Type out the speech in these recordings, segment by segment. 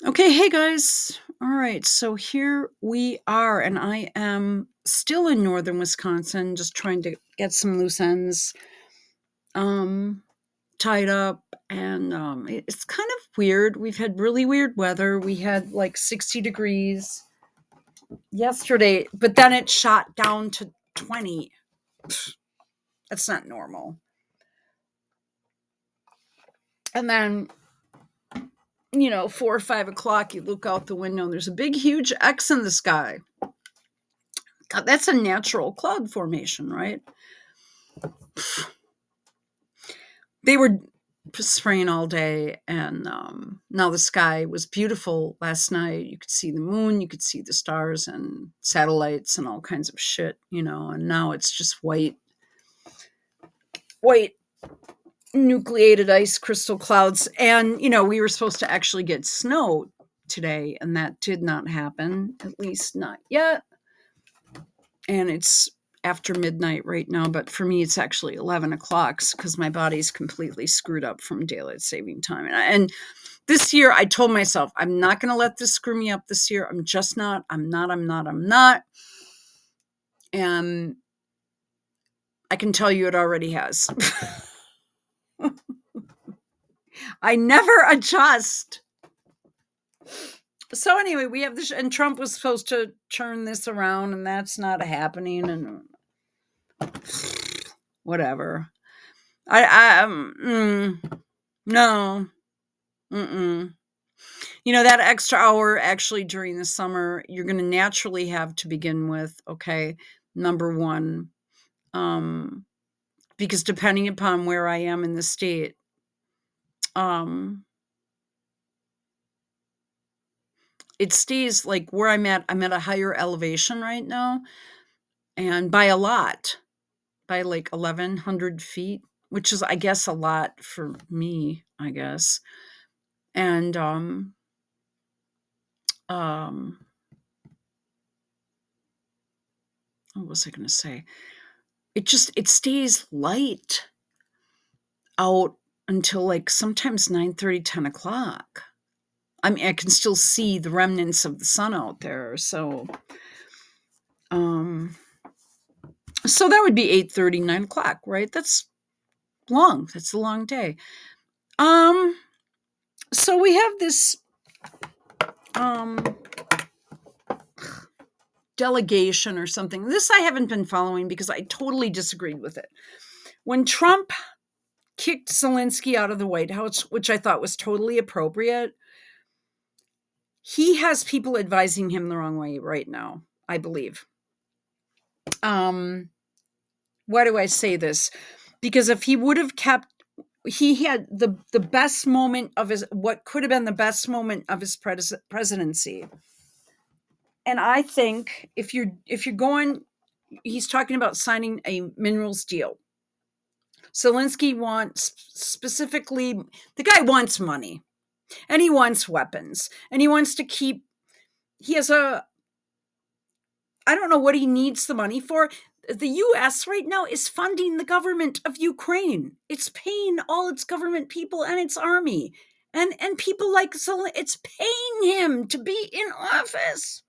Okay, hey guys. All right, so here we are, and I am still in northern Wisconsin, just trying to get some loose ends um, tied up. And it's kind of weird. We've had really weird weather. We had like 60 degrees yesterday, but then it shot down to 20. That's not normal. And then 4 or 5 o'clock, you look out the window and there's a big, huge X in the sky. God, that's a natural cloud formation, right? They were spraying all day, and now the sky was beautiful last night. You could see the moon, you could see the stars and satellites and all kinds of shit, and now it's just white nucleated ice crystal clouds. And we were supposed to actually get snow today, and that did not happen, at least not yet. And it's after midnight right now, but for me it's actually 11 o'clock because my body's completely screwed up from daylight saving time. And this year I told myself I'm not going to let this screw me up this year. I'm just not. I'm not. And I can tell you it already has. I never adjust. So anyway, we have this, and Trump was supposed to turn this around, and that's not happening. And whatever. No. That extra hour actually during the summer, you're going to naturally have to begin with, okay, number one, because depending upon where I am in the state, it stays like where I'm at a higher elevation right now, and by a lot, by like 1,100 feet, which is, I guess, a lot for me, I guess. And what was I going to say? It stays light out until like sometimes 9:30, 10 o'clock. I mean, I can still see the remnants of the sun out there. So that would be 8:30, 9 o'clock, right? That's long. That's a long day. So we have this delegation or something. This I haven't been following because I totally disagreed with it. When Trump kicked Zelensky out of the White House, which I thought was totally appropriate, he has people advising him the wrong way right now, I believe. Why do I say this? Because if he would have kept, he had the best moment of what could have been the best moment of his presidency. And I think if you're going, he's talking about signing a minerals deal. Zelensky wants specifically, the guy wants money, and he wants weapons, and he wants to keep, I don't know what he needs the money for. The U.S. right now is funding the government of Ukraine. It's paying all its government people and its army. And people like Zelensky, it's paying him to be in office.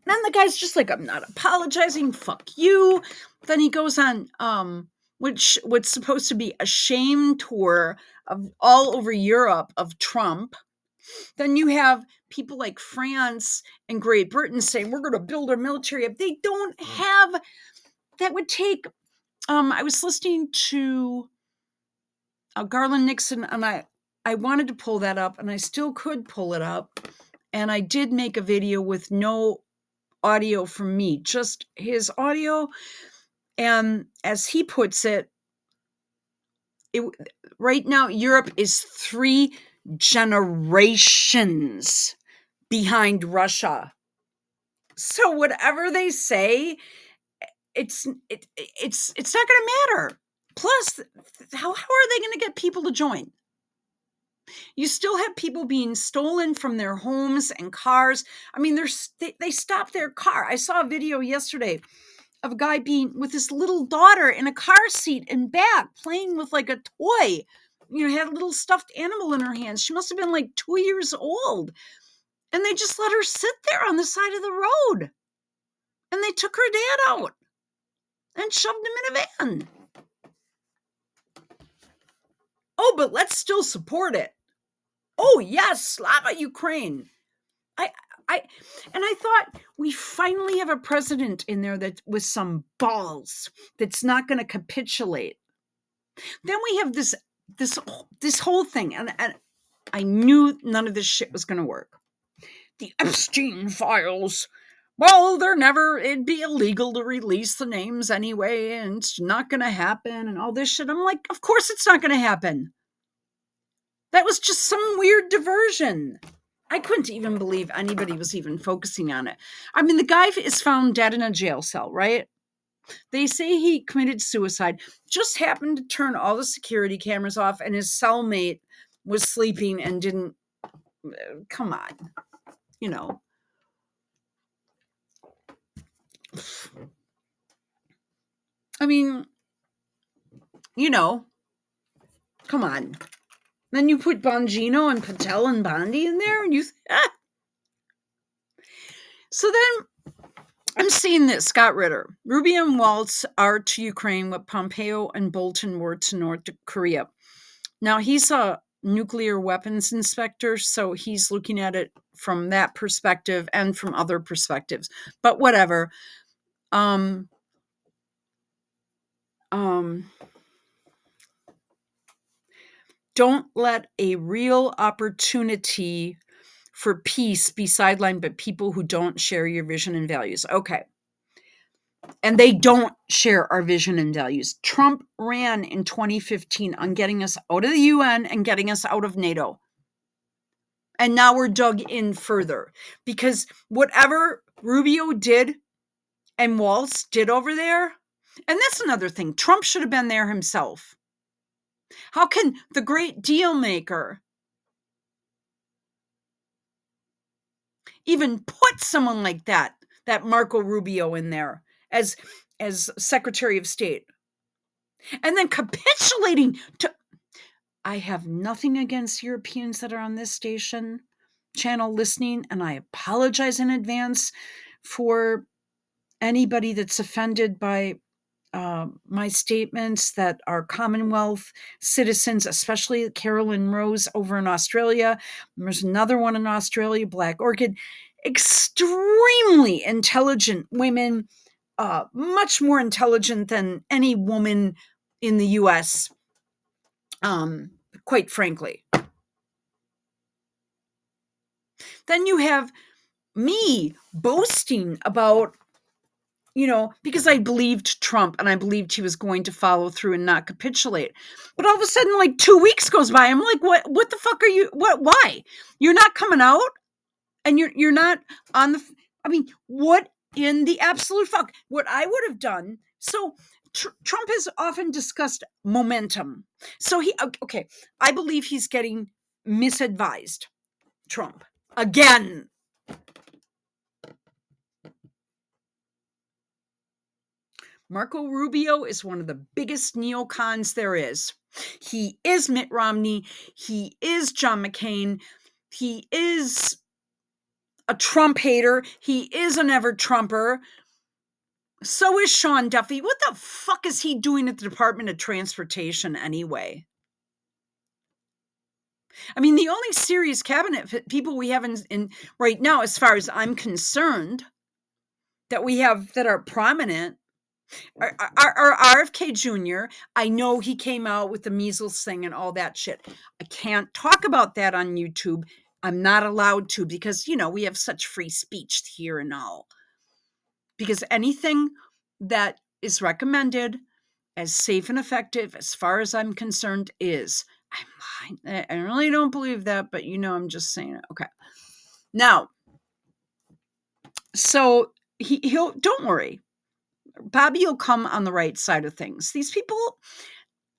Then the guy's just like, I'm not apologizing, fuck you. Then he goes on what's supposed to be a shame tour of all over Europe of Trump. Then you have people like France and Great Britain saying, we're going to build our military up. They don't have, that would take, I was listening to Garland Nixon, and I wanted to pull that up, and I still could pull it up. And I did make a video with no audio from me, just his audio. And as he puts it, right now, Europe is 3 generations behind Russia. So whatever they say, it's not going to matter. Plus, how are they going to get people to join? You still have people being stolen from their homes and cars. I mean, they stopped their car. I saw a video yesterday of a guy being with his little daughter in a car seat and back playing with like a toy. had a little stuffed animal in her hands. She must have been like 2 years old. And they just let her sit there on the side of the road. And they took her dad out and shoved him in a van. Oh, but let's still support it. Oh, yes, Slava Ukraine. I thought we finally have a president in there that with some balls that's not going to capitulate. Then we have this whole thing, and I knew none of this shit was going to work. The Epstein files. Well, it'd be illegal to release the names anyway, and it's not going to happen, and all this shit. I'm like, of course it's not going to happen. That was just some weird diversion. I couldn't even believe anybody was even focusing on it. I mean, the guy is found dead in a jail cell, right? They say he committed suicide, just happened to turn all the security cameras off, and his cellmate was sleeping and didn't. Come on. I mean, come on. Then you put Bongino and Patel and Bondi in there, and So then I'm seeing this, Scott Ritter. Rubio and WALZ are to Ukraine what Pompeo and Bolton were to North Korea. Now, he's a nuclear weapons inspector, so he's looking at it from that perspective and from other perspectives. But whatever. Don't let a real opportunity for peace be sidelined by people who don't share your vision and values. Okay. And they don't share our vision and values. Trump ran in 2015 on getting us out of the UN and getting us out of NATO. And now we're dug in further because whatever Rubio did and WALZ did over there, and that's another thing, Trump should have been there himself. How can the great deal maker even put someone like that Marco Rubio in there as Secretary of State? And then capitulating to... I have nothing against Europeans that are on this channel listening, and I apologize in advance for anybody that's offended by my statements that are Commonwealth citizens, especially Carolyn Rose over in Australia. There's another one in Australia, Black Orchid. Extremely intelligent women, much more intelligent than any woman in the U.S., quite frankly. Then you have me boasting about, because I believed Trump and I believed he was going to follow through and not capitulate. But all of a sudden, like 2 weeks goes by. I'm like, what the fuck are you, why? You're not coming out and you're not on the, what in the absolute fuck? What I would have done. So Trump has often discussed momentum. So I believe he's getting misadvised. Trump. Again. Marco Rubio is one of the biggest neocons there is. He is Mitt Romney. He is John McCain. He is a Trump hater. He is an ever-Trumper. So is Sean Duffy. What the fuck is he doing at the Department of Transportation anyway? The only serious cabinet people we have in right now, as far as I'm concerned, that we have that are prominent are RFK Jr. I know he came out with the measles thing and all that shit. I can't talk about that on YouTube. I'm not allowed to because, we have such free speech here and all. Because anything that is recommended as safe and effective, as far as I'm concerned, is. I really don't believe that, but I'm just saying it. Okay. Now, so he'll, don't worry. Bobby will come on the right side of things. These people,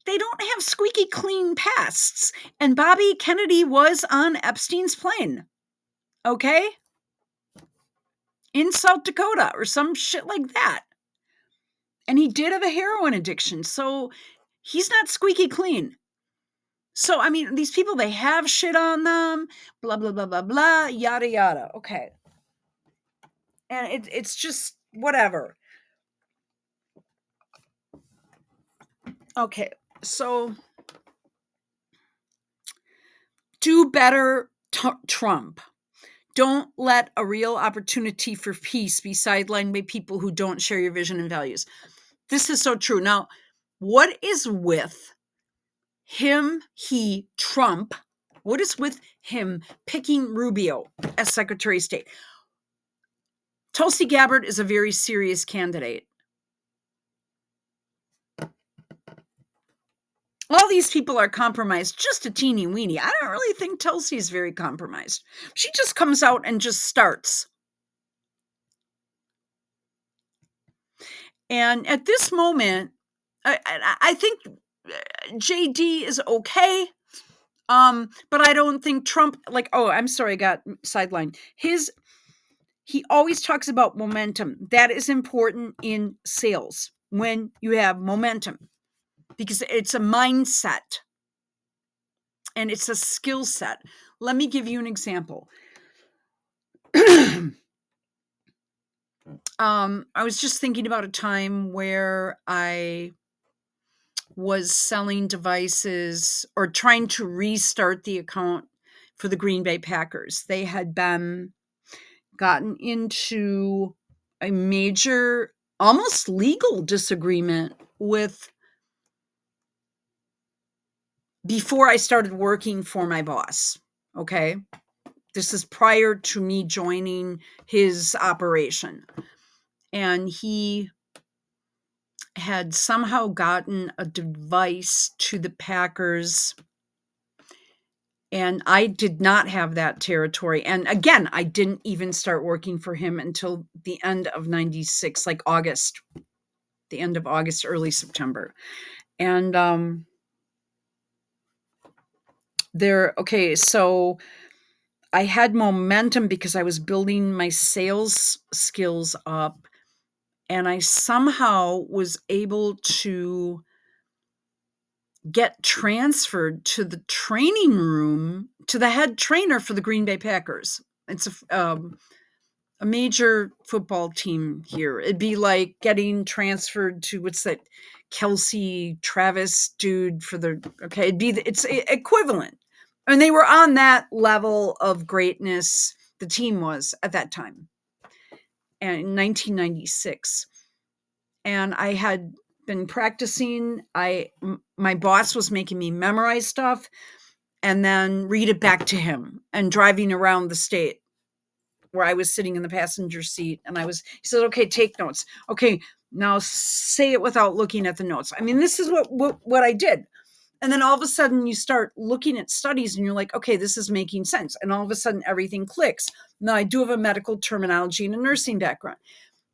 they don't have squeaky clean pasts. And Bobby Kennedy was on Epstein's plane. Okay? In South Dakota or some shit like that. And he did have a heroin addiction. So he's not squeaky clean. So, I mean, these people, they have shit on them, blah, blah, blah, blah, blah, yada, yada. Okay. And it's just whatever. Okay. So, do better, Trump. Don't let a real opportunity for peace be sidelined by people who don't share your vision and values. This is so true. Now, what is with him, Trump, what is with him picking Rubio as Secretary of State? Tulsi Gabbard is a very serious candidate. All these people are compromised, just a teeny weeny. I don't really think Tulsi is very compromised. She just comes out and just starts. And at this moment, I think JD is okay. But I don't think Trump, I'm sorry, I got sidelined. He always talks about momentum. That is important in sales when you have momentum, because it's a mindset and it's a skill set. Let me give you an example. I was just thinking about a time where I was selling devices or trying to restart the account for the Green Bay Packers. They had been gotten into a major, almost legal disagreement with before I started working for my boss. Okay. This is prior to me joining his operation. And he had somehow gotten a device to the Packers, and I did not have that territory. And again, I didn't even start working for him until the end of 96, like August, the end of August, early September. And so I had momentum because I was building my sales skills up, and I somehow was able to get transferred to the training room, to the head trainer for the Green Bay Packers. It's a major football team here. It'd be like getting transferred to, what's that, Kelsey Travis dude for the, okay, it's equivalent. And they were on that level of greatness, the team was at that time, and in 1996. And I had been practicing. My boss was making me memorize stuff and then read it back to him, and driving around the state where I was sitting in the passenger seat. And he said, okay, take notes. Okay, now say it without looking at the notes. I mean, this is what I did. And then all of a sudden you start looking at studies and you're like, okay, this is making sense. And all of a sudden everything clicks. Now I do have a medical terminology and a nursing background.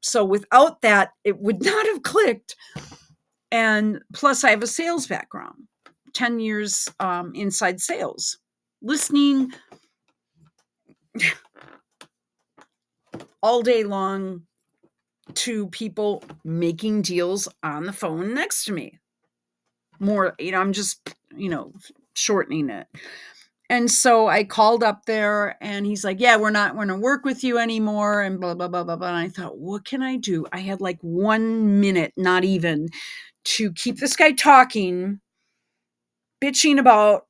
So without that, it would not have clicked. And plus I have a sales background, 10 years inside sales, listening all day long to people making deals on the phone next to me. More, I'm just, shortening it. And so I called up there and he's like, yeah, we're not going to work with you anymore, and blah, blah, blah, blah, blah. And I thought, what can I do? I had like 1 minute, not even, to keep this guy talking, bitching about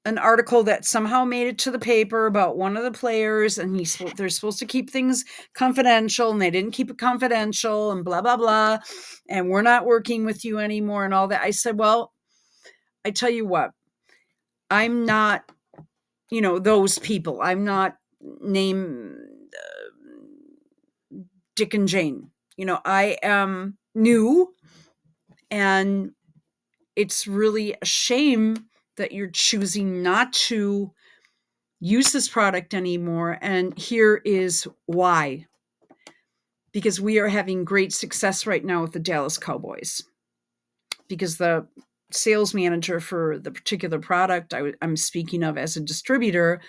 an article that somehow made it to the paper about one of the players, and they're supposed to keep things confidential, and they didn't keep it confidential, and blah, blah, blah. And we're not working with you anymore and all that. I said, well, I tell you what, I'm not, those people. I'm not named Dick and Jane. I am new, and it's really a shame that you're choosing not to use this product anymore. And here is why. Because we are having great success right now with the Dallas Cowboys. Because the sales manager for the particular product I'm speaking of as a distributor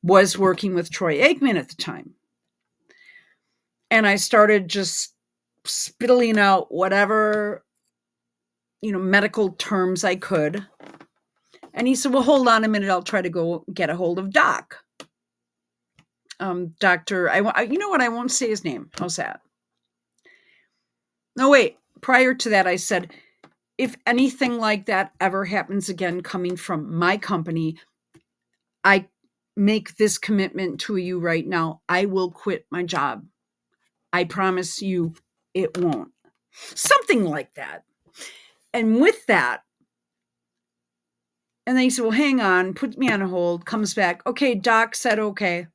was working with Troy Aikman at the time. And I started just spittling out whatever, medical terms I could. And he said, well, hold on a minute. I'll try to go get a hold of Doc. Doctor, you know what? I won't say his name. How's that? No, wait. Prior to that, I said, if anything like that ever happens again coming from my company, I make this commitment to you right now. I will quit my job. I promise you it won't. Something like that. And with that, and then he said, well, hang on, puts me on hold, comes back. Okay, Doc said, okay,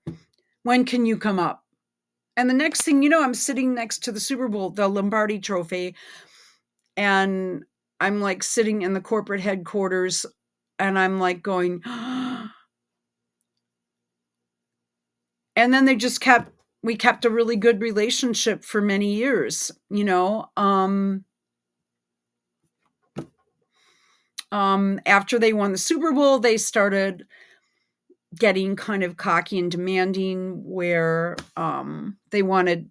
when can you come up? And the next thing you know, I'm sitting next to the Super Bowl, the Lombardi Trophy, and I'm like sitting in the corporate headquarters, and I'm like going, and then we kept a really good relationship for many years, you know. After they won the Super Bowl, they started getting kind of cocky and demanding, where they wanted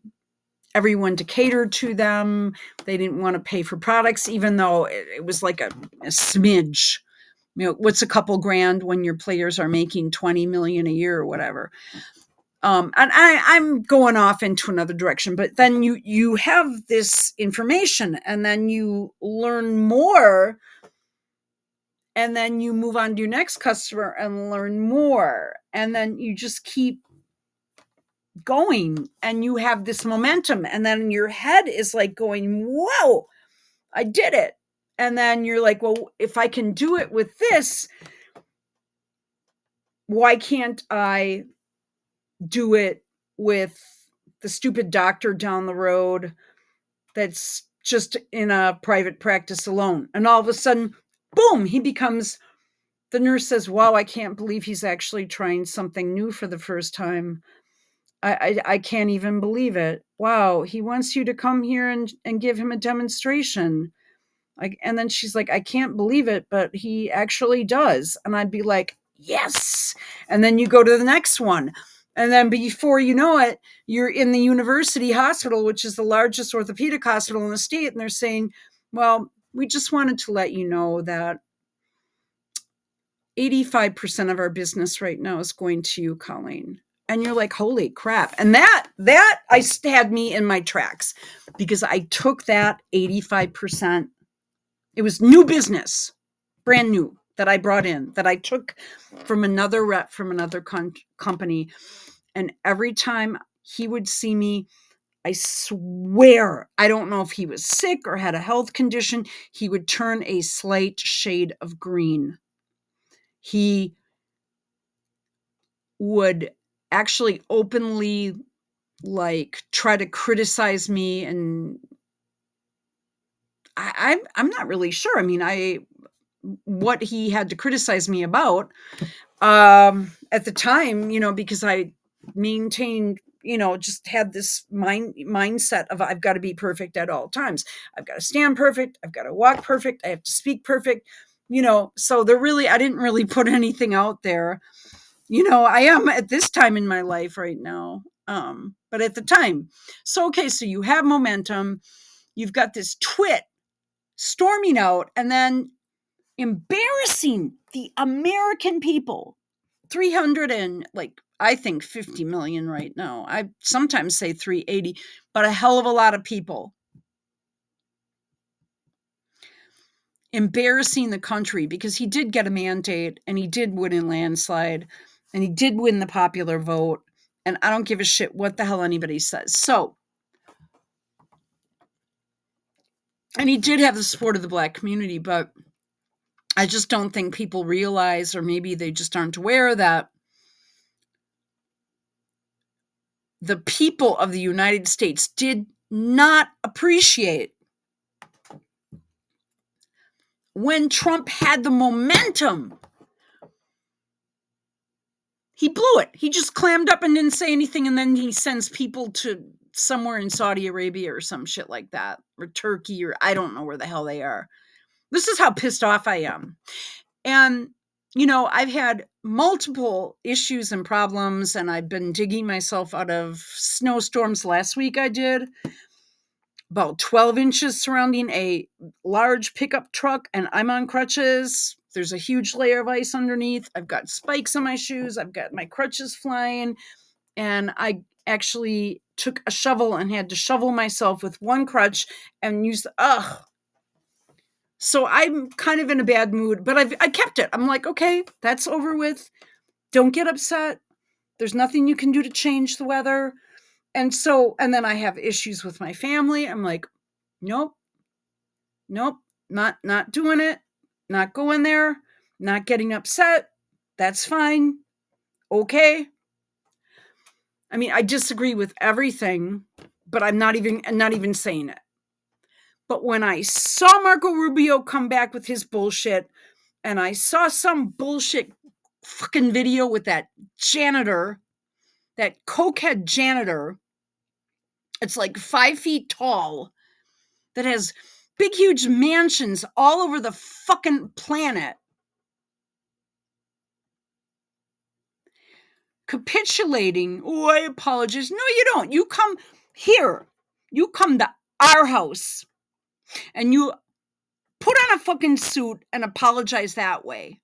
everyone to cater to them. They didn't want to pay for products, even though it was like a smidge. You know, what's a couple grand when your players are making 20 million a year or whatever? And I'm going off into another direction, but then you have this information, and then you learn more, and then you move on to your next customer and learn more, and then you just keep going, and you have this momentum, and then your head is like going, whoa, I did it. And then you're like, well, if I can do it with this, why can't I do it with the stupid doctor down the road that's just in a private practice alone? And all of a sudden, boom, the nurse says, wow, I can't believe he's actually trying something new for the first time. I can't even believe it. Wow, he wants you to come here and give him a demonstration. And then she's like, I can't believe it, but he actually does. And I'd be like, yes. And then you go to the next one. And then before you know it, you're in the university hospital, which is the largest orthopedic hospital in the state. And they're saying, well, we just wanted to let you know that 85% of our business right now is going to you, Colleen. And you're like, holy crap. And that I had me in my tracks, because I took that 85%. It was new business, brand new, that I brought in, that I took from another rep from another company. And every time he would see me, I swear, I don't know if he was sick or had a health condition, he would turn a slight shade of green. He would actually openly like try to criticize me, and I'm not really sure. I mean, what he had to criticize me about at the time, you know, because I maintained, you know, just had this mindset of I've got to be perfect at all times. I've got to stand perfect. I've got to walk perfect. I have to speak perfect, you know. So I didn't really put anything out there. You know, I am at this time in my life right now. But at the time. So, okay, so you have momentum. You've got this twit storming out, and then embarrassing the American people. 300 and like, I think 50 million right now. I sometimes say 380, but a hell of a lot of people. Embarrassing the country, because he did get a mandate, and he did win in landslide, and he did win the popular vote. And I don't give a shit what the hell anybody says. So, and he did have the support of the Black community, but I just don't think people realize, or maybe they just aren't aware, that the people of the United States did not appreciate when Trump had the momentum. He blew it. He just clammed up and didn't say anything, and then he sends people to somewhere in Saudi Arabia or some shit like that, or Turkey, or I don't know where the hell they are. This is how pissed off I am. And, you know, I've had multiple issues and problems, and I've been digging myself out of snowstorms. Last week I did about 12 inches surrounding a large pickup truck, and I'm on crutches. There's a huge layer of ice underneath. I've got spikes on my shoes. I've got my crutches flying. And I actually took a shovel and had to shovel myself with one crutch and use So I'm kind of in a bad mood, but I kept it. I'm like, okay, that's over with. Don't get upset. There's nothing you can do to change the weather. And then I have issues with my family. I'm like, nope, not doing it. Not going there. Not getting upset. That's fine. Okay. I mean, I disagree with everything, but I'm not even saying it. But when I saw Marco Rubio come back with his bullshit, and I saw some bullshit fucking video with that janitor, that cokehead janitor, it's like 5 feet tall, that has big, huge mansions all over the fucking planet, capitulating. Oh, I apologize. No, you don't. You come here. You come to our house and you put on a fucking suit and apologize that way.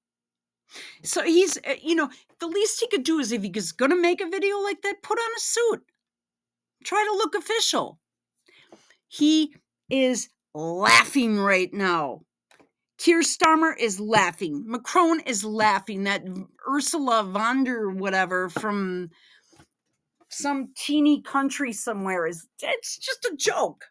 So he's, the least he could do is, if he's going to make a video like that, put on a suit. Try to look official. He is laughing right now. Keir Starmer is laughing. Macron is laughing. That Ursula von der whatever from some teeny country somewhere it's just a joke.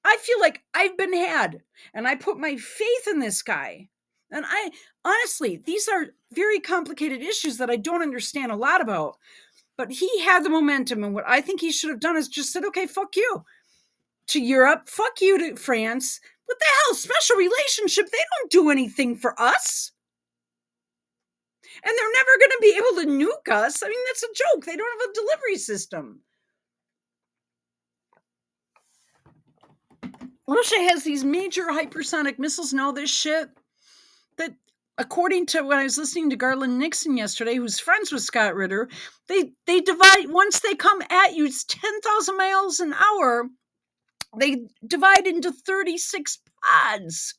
I feel like I've been had, and I put my faith in this guy. And I honestly, these are very complicated issues that I don't understand a lot about. But he had the momentum, and what I think he should have done is just said, okay, fuck you to Europe, fuck you to France. What the hell? Special relationship? They don't do anything for us. And they're never going to be able to nuke us. I mean, that's a joke. They don't have a delivery system. Russia has these major hypersonic missiles and all this shit that, according to when I was listening to Garland Nixon yesterday, who's friends with Scott Ritter, they divide, once they come at you, it's 10,000 miles an hour. They divide into 36 pods.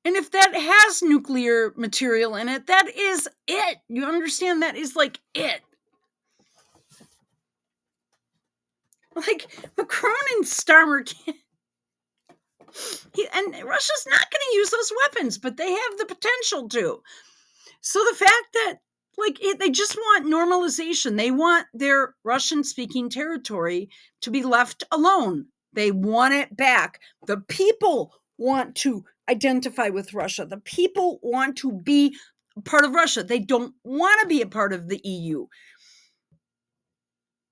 And if that has nuclear material in it, that is it. You understand? That is like it. Like, Macron and Starmer can't. And Russia's not going to use those weapons, but they have the potential to. So the fact that, they just want normalization. They want their Russian-speaking territory to be left alone. They want it back. The people want to identify with Russia. The people want to be part of Russia. They don't want to be a part of the EU.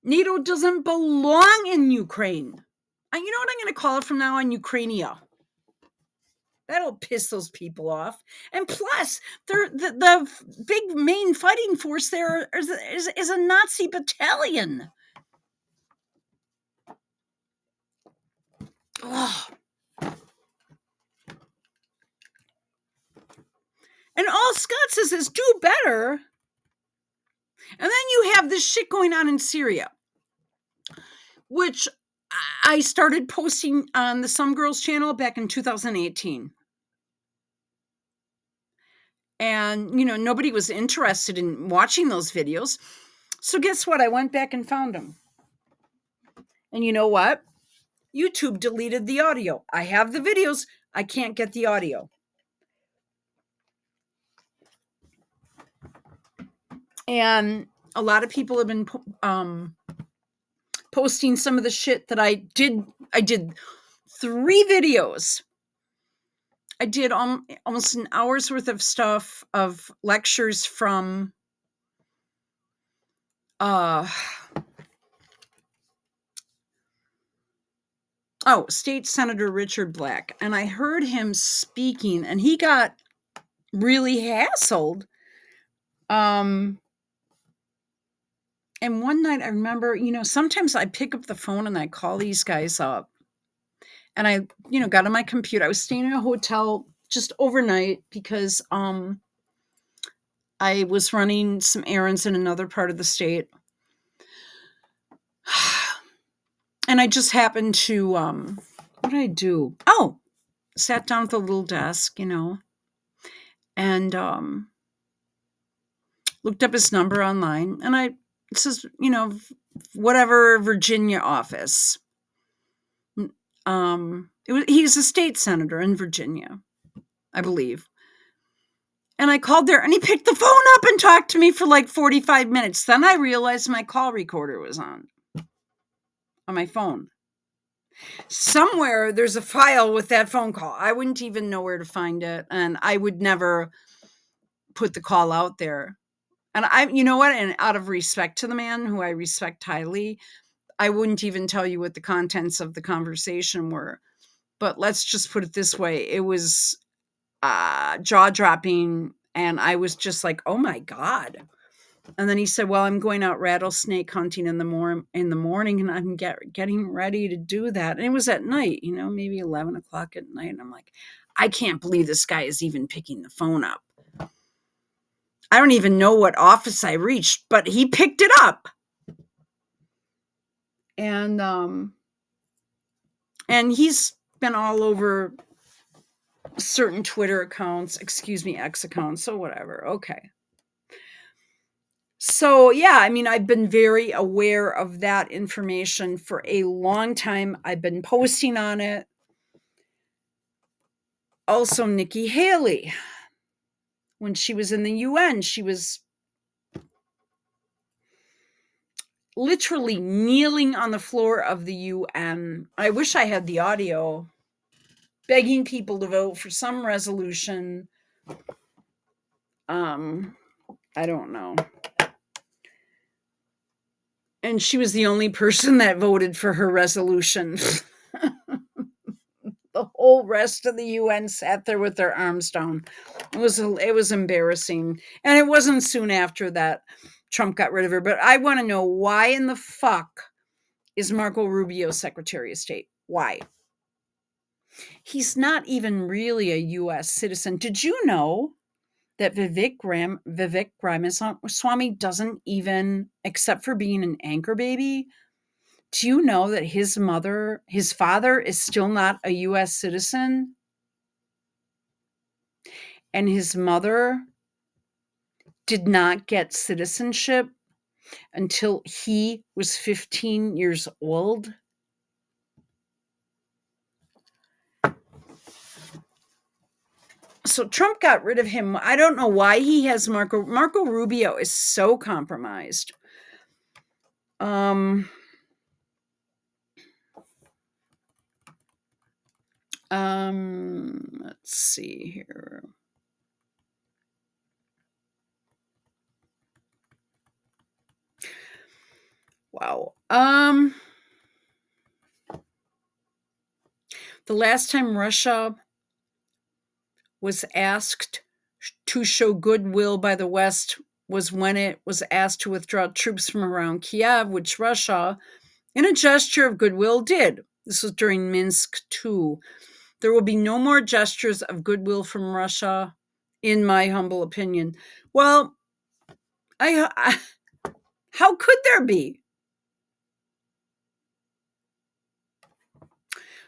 NATO doesn't belong in Ukraine. And you know what I'm going to call it from now on? Ukrainia. That'll piss those people off. And plus, the big main fighting force there is a Nazi battalion. Oh. And all Scott says is do better. And then you have this shit going on in Syria, which I started posting on the Some Girls channel back in 2018. And, nobody was interested in watching those videos. So guess what? I went back and found them. And you know what? YouTube deleted the audio. I have the videos. I can't get the audio. And a lot of people have been posting some of the shit that I did. I did 3 videos. I did almost an hour's worth of stuff, of lectures from State Senator Richard Black. And I heard him speaking, and he got really hassled. And one night I remember, sometimes I pick up the phone and I call these guys up. And I, got on my computer. I was staying in a hotel just overnight because I was running some errands in another part of the state. And I just happened to, what did I do? Oh, sat down at the little desk, and looked up his number online, and it says, whatever Virginia office. He's a state senator in Virginia, I believe. And I called there, and he picked the phone up and talked to me for like 45 minutes. Then I realized my call recorder was on my phone. Somewhere there's a file with that phone call. I wouldn't even know where to find it, and I would never put the call out there. And you know what? And out of respect to the man, who I respect highly, I wouldn't even tell you what the contents of the conversation were. But let's just put it this way. It was jaw-dropping, and I was just like, oh my God. And then he said, well, I'm going out rattlesnake hunting in the morning, and I'm getting ready to do that. And it was at night, maybe 11 o'clock at night. And I'm like, I can't believe this guy is even picking the phone up. I don't even know what office I reached, but he picked it up. And he's been all over certain Twitter accounts, X accounts, so whatever. Okay. So, yeah, I've been very aware of that information for a long time. I've been posting on it. Also, Nikki Haley, when she was in the UN, she was literally kneeling on the floor of the UN. I wish I had the audio, begging people to vote for some resolution. I don't know. And she was the only person that voted for her resolution. The whole rest of the UN sat there with their arms down. It was embarrassing. And it wasn't soon after that Trump got rid of her. But I want to know, why in the fuck is Marco Rubio Secretary of State? Why? He's not even really a U.S. citizen. Did you know that Vivek Ramaswamy doesn't even, except for being an anchor baby, do you know that his father is still not a U.S. citizen? And his mother did not get citizenship until he was 15 years old? So Trump got rid of him. I don't know why he has Marco Rubio is so compromised. Let's see here. Wow. The last time Russia was asked to show goodwill by the West was when it was asked to withdraw troops from around Kiev, which Russia, in a gesture of goodwill, did. This was during Minsk II. There will be no more gestures of goodwill from Russia, in my humble opinion. Well, how could there be?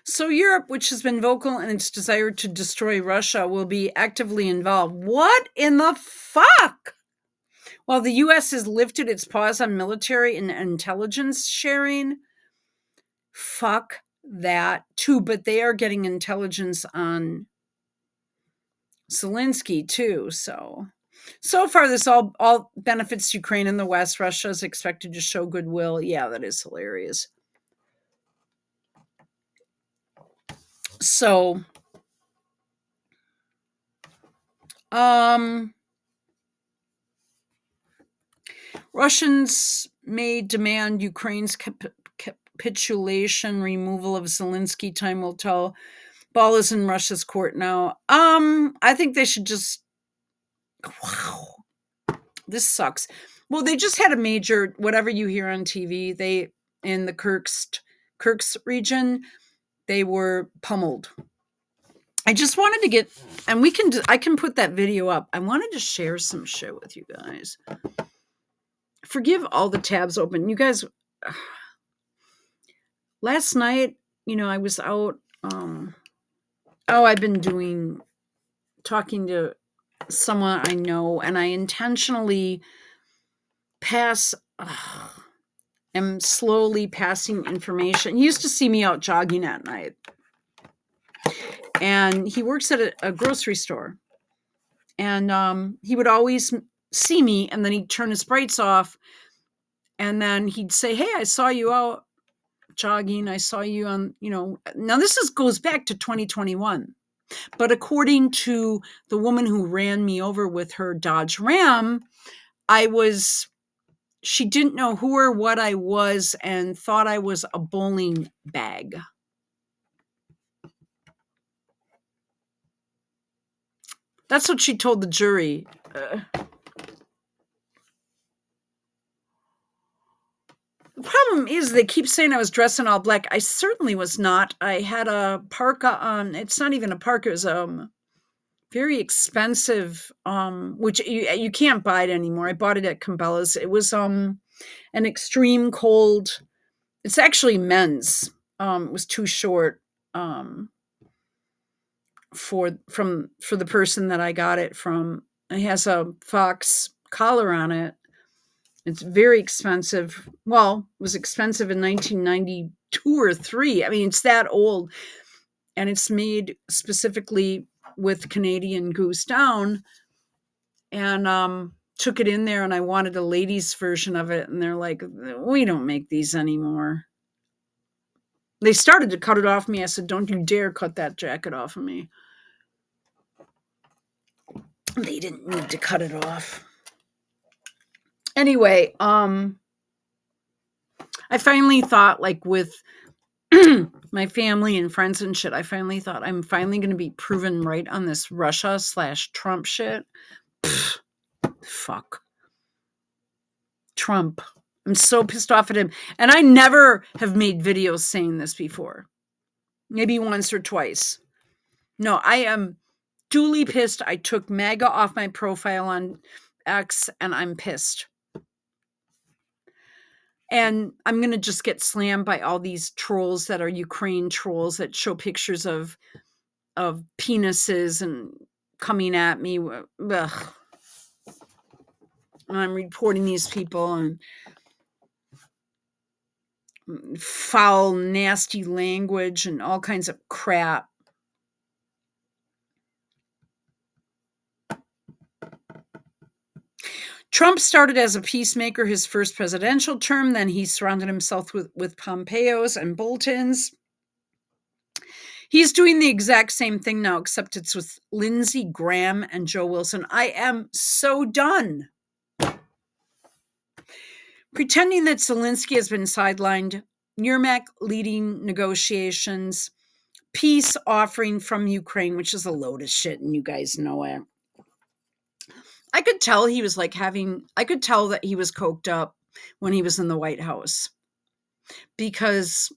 So Europe, which has been vocal in its desire to destroy Russia, will be actively involved. What in the fuck? While the U.S. has lifted its pause on military and intelligence sharing, fuck that too. But they are getting intelligence on Zelensky too. So far, this all benefits Ukraine and the West. Russia is expected to show goodwill. Yeah, that is hilarious. So, Russians may demand Ukraine's capitulation, removal of Zelensky. Time will tell. Ball is in Russia's court now. I think they should just. Wow, this sucks. Well, they just had a major, whatever you hear on TV. They in the Kirk's region, they were pummeled. I just wanted to get, and I can put that video up. I wanted to share some shit with you guys. Forgive all the tabs open. You guys, last night, I was out Oh, I've been talking to someone I know, and I intentionally pass. Am slowly passing information. He used to see me out jogging at night, and he works at a grocery store. And he would always see me, and then he'd turn his brights off, and then he'd say, "Hey, I saw you out jogging. I saw you on, Now this goes back to 2021, but according to the woman who ran me over with her Dodge Ram, she didn't know who or what I was and thought I was a bowling bag." That's what she told the jury. The problem is they keep saying I was dressed in all black. I certainly was not. I had a parka on. It's not even a parka. It was very expensive, which you can't buy it anymore. I bought it at Cambella's. It was an extreme cold. It's actually men's. It was too short for the person that I got it from. It has a fox collar on it. It's very expensive. Well, it was expensive in 1992 or 3. I mean, it's that old, and it's made specifically with Canadian goose down. And took it in there, and I wanted a ladies version of it, and they're like, "We don't make these anymore." They started to cut it off me. I said, "Don't you dare cut that jacket off of me." They didn't need to cut it off. Anyway, I finally thought, like, with my family and friends and shit, I finally thought I'm finally going to be proven right on this Russia/Trump shit. Pfft, fuck. Trump. I'm so pissed off at him. And I never have made videos saying this before. Maybe once or twice. No, I am duly pissed. I took MAGA off my profile on X, and I'm pissed. And I'm going to just get slammed by all these trolls that are Ukraine trolls that show pictures of penises and coming at me. Ugh. And I'm reporting these people and foul, nasty language and all kinds of crap. Trump started as a peacemaker his first presidential term. Then he surrounded himself with Pompeos and Boltons. He's doing the exact same thing now, except it's with Lindsey Graham and Joe Wilson. I am so done. Pretending that Zelensky has been sidelined, Yermak leading negotiations, peace offering from Ukraine, which is a load of shit, and you guys know it. I could tell he was I could tell that he was coked up when he was in the White House, because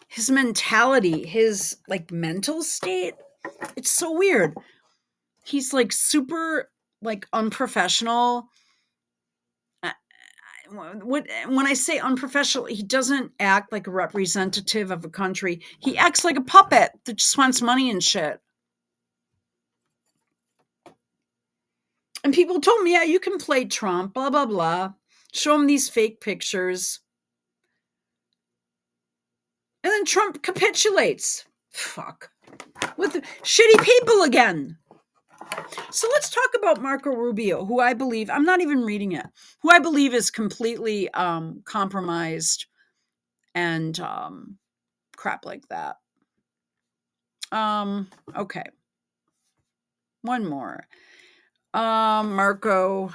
his mentality, his mental state, it's so weird. He's super unprofessional. When I say unprofessional, he doesn't act like a representative of a country. He acts like a puppet that just wants money and shit. And people told me, yeah, you can play Trump, blah, blah, blah. Show him these fake pictures. And then Trump capitulates. Fuck. With shitty people again. So let's talk about Marco Rubio, who I believe, I'm not even reading it, who I believe is completely compromised and crap like that. Okay. One more. Marco.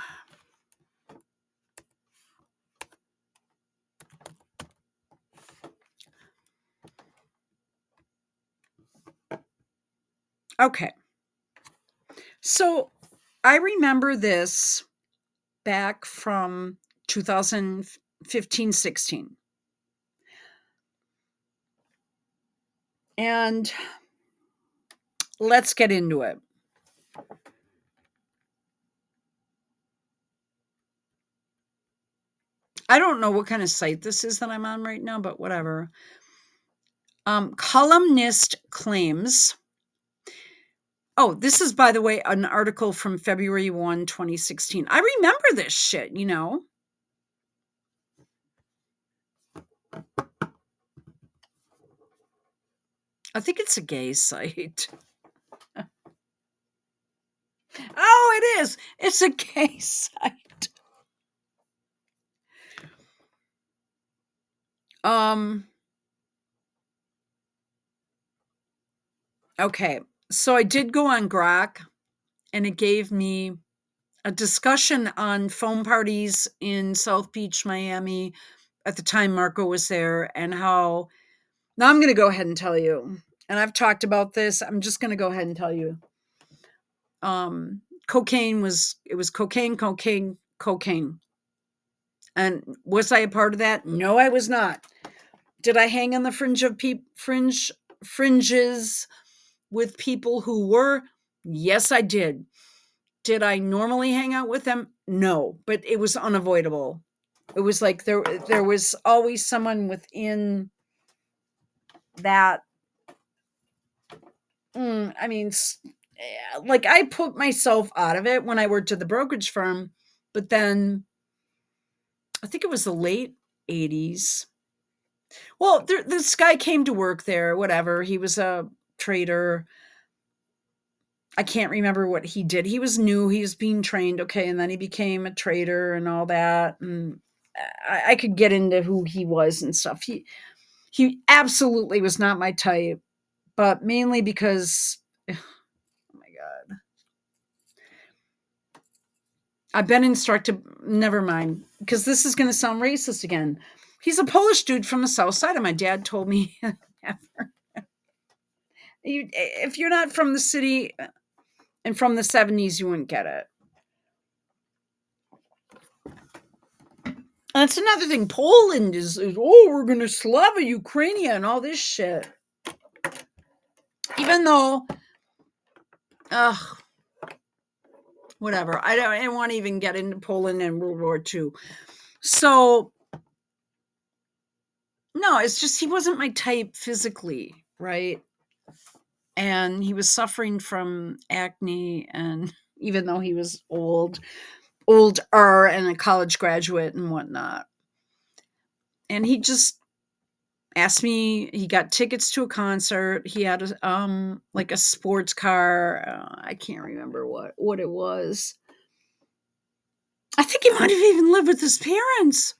Okay. So I remember this back from 2015-16. And let's get into it. I don't know what kind of site this is that I'm on right now, but whatever. Columnist claims Oh, this is, by the way, an article from February 1, 2016. I remember this shit, you know? I think it's a gay site. Oh, it is. It's a gay site. Okay. So I did go on Grok, and it gave me a discussion on foam parties in South Beach, Miami at the time Marco was there, and how now I'm going to go ahead and tell you. And I've talked about this. I'm just going to go ahead and tell you. Cocaine was cocaine, cocaine, cocaine. And was I a part of that? No, I was not. Did I hang on the fringe of fringes with people who were? Yes, I did. Did I normally hang out with them? No, but it was unavoidable. It was like there was always someone within that. I mean, like I put myself out of it when I worked at the brokerage firm, but then I think it was the late 80s. Well, this guy came to work there, whatever. He was a trader. I can't remember what he did. He was new. He was being trained. Okay. And then he became a trader and all that. And I could get into who he was and stuff. He absolutely was not my type, but mainly because, oh my God, I've been instructed, never mind, because this is going to sound racist again. He's a Polish dude from the south side, and my dad told me, if you're not from the city and from the 70s, you wouldn't get it. And that's another thing. Poland is we're going to Slava Ukrainia and all this shit. Even though, whatever. I don't want to even get into Poland and World War II. So, no, it's just he wasn't my type physically, right? And he was suffering from acne, and even though he was older and a college graduate and whatnot. And he just asked me, he got tickets to a concert. He had like a sports car. I can't remember what it was. I think he might have even lived with his parents.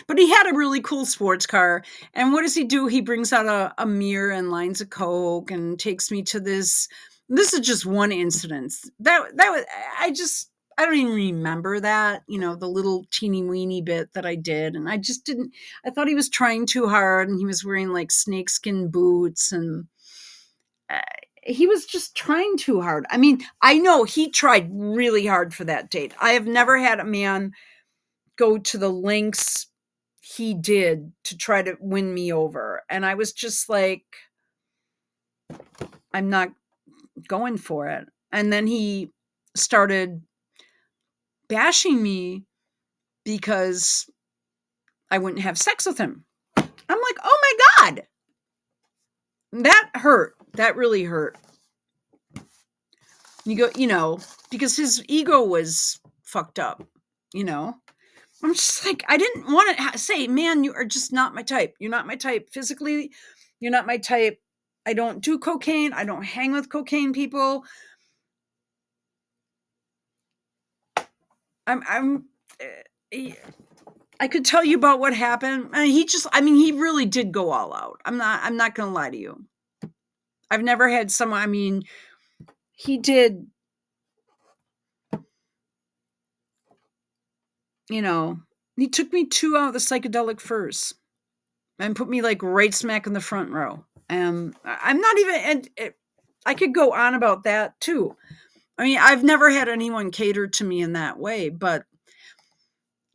But he had a really cool sports car. And what does he do? He brings out a mirror and lines of Coke and takes me to this. This is just one incident. That was, I don't even remember that, the little teeny weeny bit that I did. And I just didn't, I thought he was trying too hard, and he was wearing like snakeskin boots, and he was just trying too hard. I mean, I know he tried really hard for that date. I have never had a man go to the lengths he did to try to win me over. And I was just like, I'm not going for it. And then he started bashing me because I wouldn't have sex with him. I'm like, oh my God. That hurt. That really hurt. You go, because his ego was fucked up, I'm just like, I didn't want to say, man, you are just not my type. You're not my type physically. You're not my type. I don't do cocaine. I don't hang with cocaine people. I could tell you about what happened. He really did go all out. I'm not going to lie to you. I've never had someone, he did, he took me to the psychedelic furs and put me like right smack in the front row. And I'm not even, and I could go on about that too. I mean, I've never had anyone cater to me in that way, but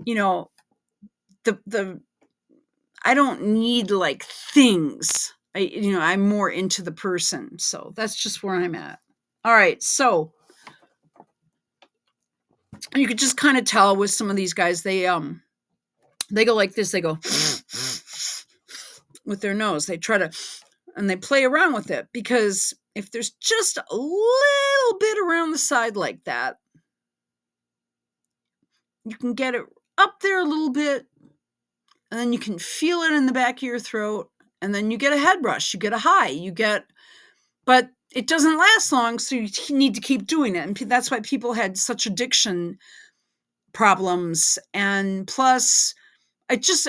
I don't need like things. I'm more into the person. So that's just where I'm at. All right. So you could just kind of tell with some of these guys, they go like this, they go with their nose. They try to, and they play around with it because if there's just a little bit around the side like that, you can get it up there a little bit, and then you can feel it in the back of your throat, and then you get a head rush, you get a high, but it doesn't last long, so you need to keep doing it. And that's why people had such addiction problems. And plus,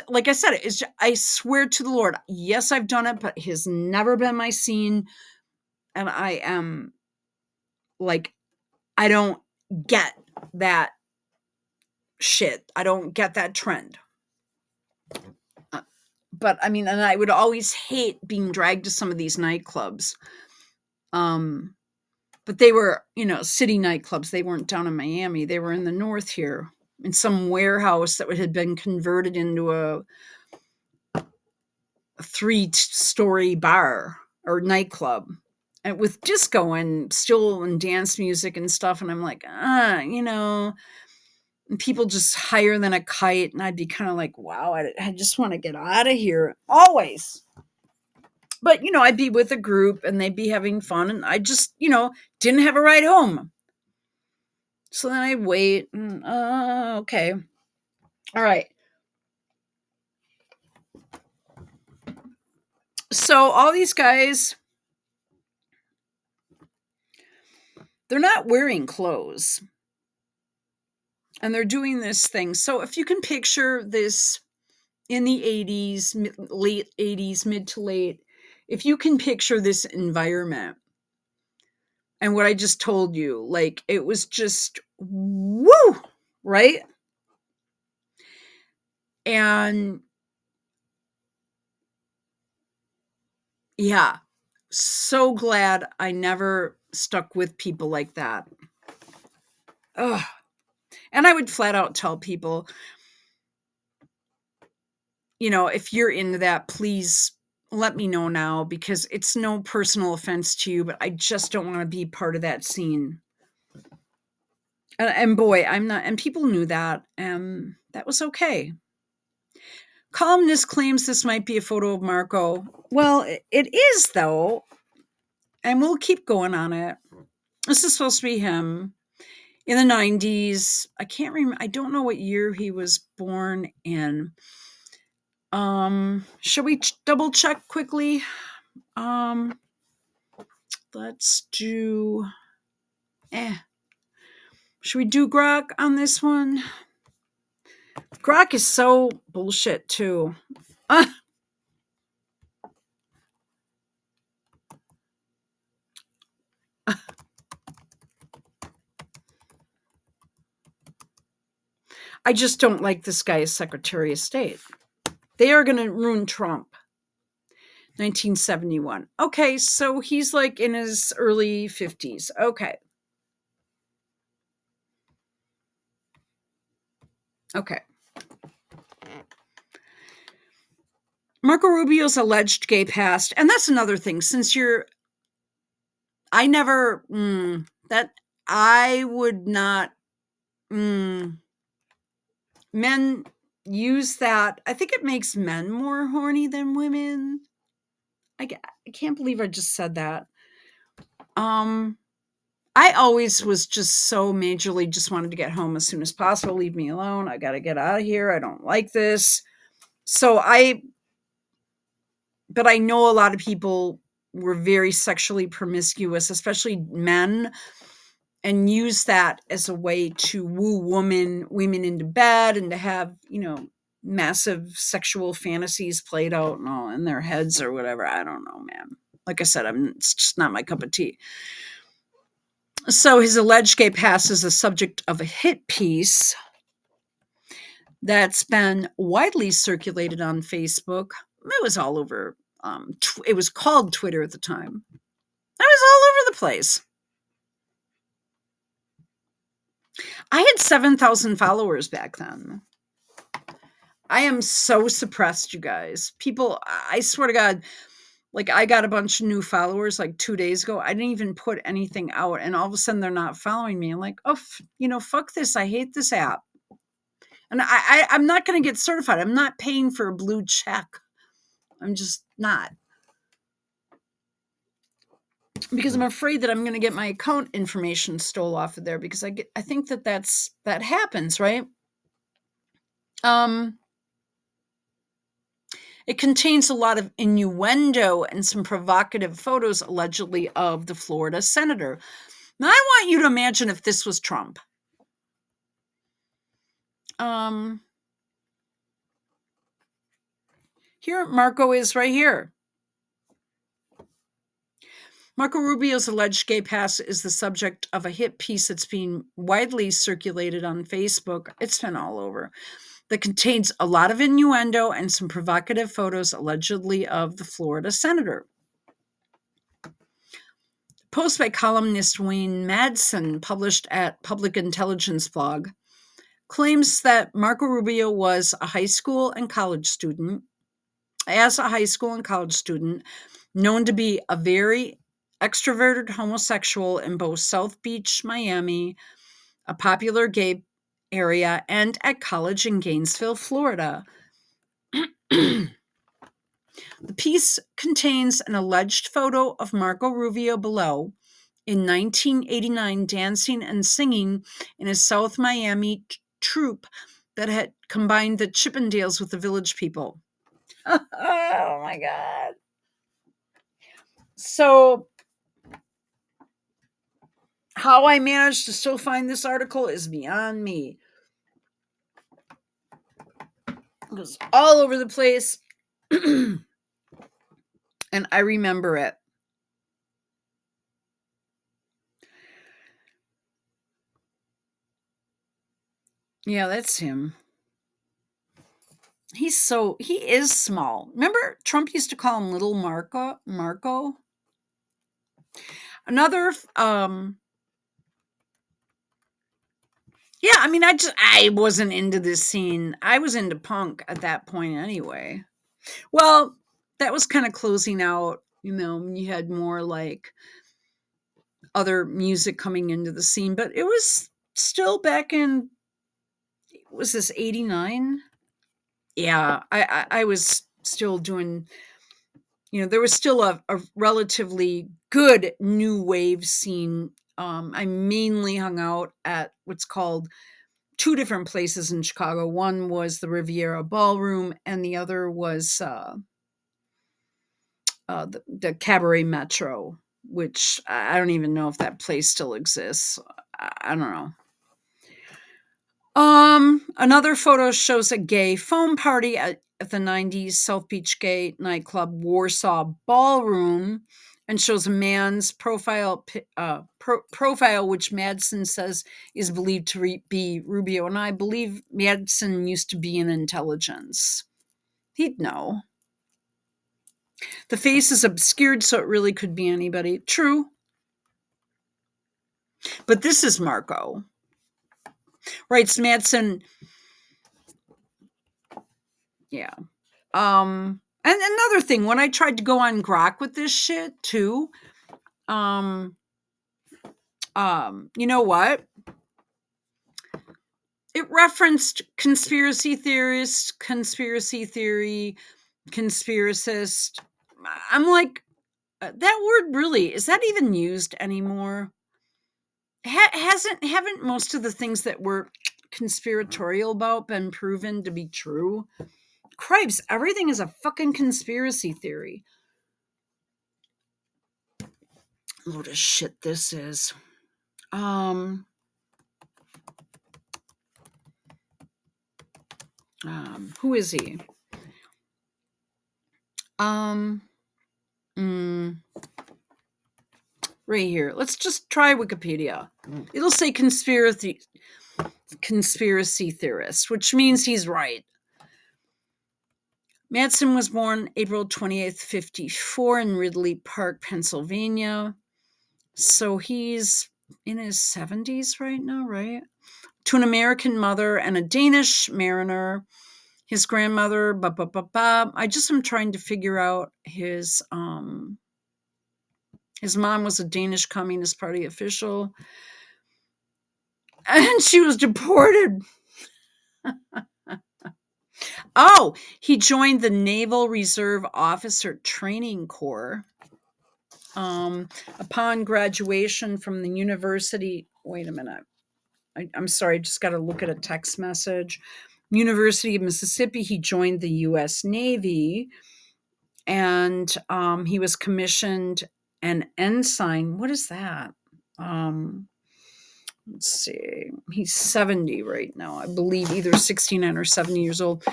like I said, I swear to the Lord, yes, I've done it, but it has never been my scene. And I am like, I don't get that shit. I don't get that trend. But I mean, and I would always hate being dragged to some of these nightclubs. But they were, city nightclubs. They weren't down in Miami. They were in the north here, in some warehouse that had been converted into a 3-story bar or nightclub, and with disco and still and dance music and stuff. And I'm like, and people just higher than a kite. And I'd be kind of like, wow, I just want to get out of here always. But, I'd be with a group and they'd be having fun. And I just, didn't have a ride home. So then I wait. And, okay. All right. So all these guys, they're not wearing clothes. And they're doing this thing. So if you can picture this in the 80s, late 80s, mid to late, if you can picture this environment and what I just told you, like it was just woo, right? And yeah, so glad I never stuck with people like that. Ugh. And I would flat out tell people, if you're into that, please let me know now, because it's no personal offense to you, but I just don't want to be part of that scene. And boy, I'm not, and people knew that, and that was okay. Columnist claims this might be a photo of Marco. Well, it is, though, and we'll keep going on it. This is supposed to be him in the 90s. I can't remember. I don't know what year he was born in. Should we double check quickly? Let's do, should we do Grok on this one? Grok is so bullshit too. I just don't like this guy as Secretary of State. They are going to ruin Trump. 1971. Okay, so he's like in his early 50s. Okay. Okay. Marco Rubio's alleged gay past, and that's another thing. Since I would not, men use that. I think it makes men more horny than women. I can't believe I just said that. I always was just so majorly just wanted to get home as soon as possible. Leave me alone. I got to get out of here. I don't like this. But I know a lot of people were very sexually promiscuous, especially men, and use that as a way to woo women into bed and to have, massive sexual fantasies played out and all in their heads or whatever. I don't know, man. Like I said, it's just not my cup of tea. So his alleged gay past is the subject of a hit piece that's been widely circulated on Facebook. It was all over. It was called Twitter at the time. It was all over the place. I had 7,000 followers back then. I am so suppressed, you guys. People, I swear to God, like I got a bunch of new followers like 2 days ago. I didn't even put anything out, and all of a sudden they're not following me. I'm like, oh, fuck this. I hate this app. And I'm not going to get certified. I'm not paying for a blue check. I'm just not. because I'm afraid that I'm going to get my account information stole off of there, because I think that happens, right? It contains a lot of innuendo and some provocative photos, allegedly, of the Florida senator. Now, I want you to imagine if this was Trump. Here, Marco is right here. Marco Rubio's alleged gay past is the subject of a hit piece that's being widely circulated on Facebook. It's been all over. That contains a lot of innuendo and some provocative photos, allegedly, of the Florida senator. Post by columnist Wayne Madsen, published at Public Intelligence blog, claims that Marco Rubio was a high school and college student, known to be a very extroverted homosexual in both South Beach, Miami, a popular gay area, and at college in Gainesville, Florida. The piece contains an alleged photo of Marco Rubio below, in 1989, dancing and singing in a South Miami troupe that had combined the Chippendales with the Village People. Oh my God. So, how I managed to still find this article is beyond me. It goes all over the place. And I remember it. Yeah, that's him. He is small. Remember, Trump used to call him Little Marco? Another, yeah, I mean, I wasn't into this scene. I was into punk at that point anyway. Well, that was kind of closing out, when you had more like other music coming into the scene, but it was still back in, was this 89? Yeah, I was still doing, there was still a relatively good new wave scene. I mainly hung out at what's called two different places in Chicago. One was the Riviera Ballroom, and the other was the Cabaret Metro, which I don't even know if that place still exists. I don't know. Another photo shows a gay foam party at the 90s South Beach gay nightclub Warsaw Ballroom, and shows a man's profile, which Madsen says is believed to be Rubio. And I believe Madsen used to be in intelligence. He'd know. The face is obscured, so it really could be anybody. True. But this is Marco. Writes Madsen. Yeah. And another thing, when I tried to go on Grok with this shit too, you know what? It referenced conspiracy theorists, conspiracy theory, conspiracist. I'm like, that word really, is that even used anymore? Haven't most of the things that we're conspiratorial about been proven to be true? Cripes, everything is a fucking conspiracy theory. Load of shit this is. Who is he? Right here. Let's just try Wikipedia. It'll say conspiracy theorist, which means he's right. Madsen was born April 28th, 54 in Ridley Park, Pennsylvania. So he's in his 70s right now, right? To an American mother and a Danish mariner. His grandmother, I just am trying to figure out his mom was a Danish Communist Party official. And she was deported. Oh, he joined the Naval Reserve Officer Training Corps. Upon graduation from the university, wait a minute. I'm sorry, I just got to look at a text message. University of Mississippi, he joined the U.S. Navy, and he was commissioned an ensign. What is that? Let's see. He's 70 right now, I believe, either 69 or 70 years old.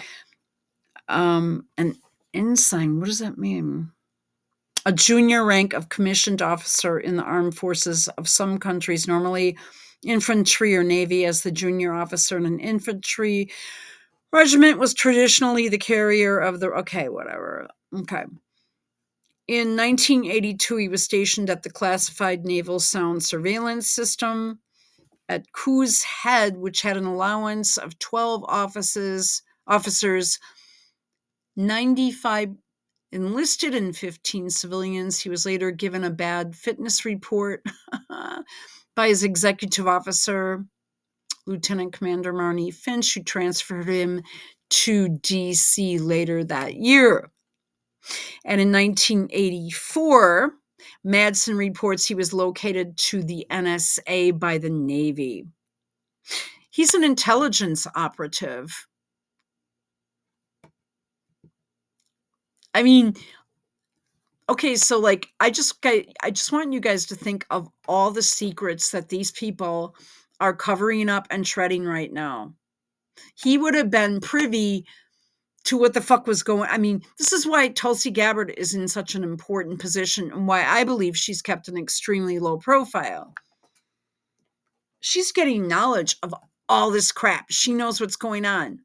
An ensign, what does that mean? A junior rank of commissioned officer in the armed forces of some countries, normally infantry or navy, as the junior officer in an infantry regiment was traditionally the carrier of the, okay, whatever. Okay. In 1982, he was stationed at the classified naval sound surveillance system at Coos Head, which had an allowance of 12 officers, 95 enlisted and 15 civilians. He was later given a bad fitness report by his executive officer, Lieutenant Commander Marnie Finch, who transferred him to D.C. later that year. And in 1984, Madsen reports he was located to the NSA by the Navy. He's an intelligence operative. I mean, okay, so like I just want you guys to think of all the secrets that these people are covering up and shredding right now. He would have been privy to what the fuck was going. I mean, this is why Tulsi Gabbard is in such an important position and why I believe she's kept an extremely low profile. She's getting knowledge of all this crap. She knows what's going on.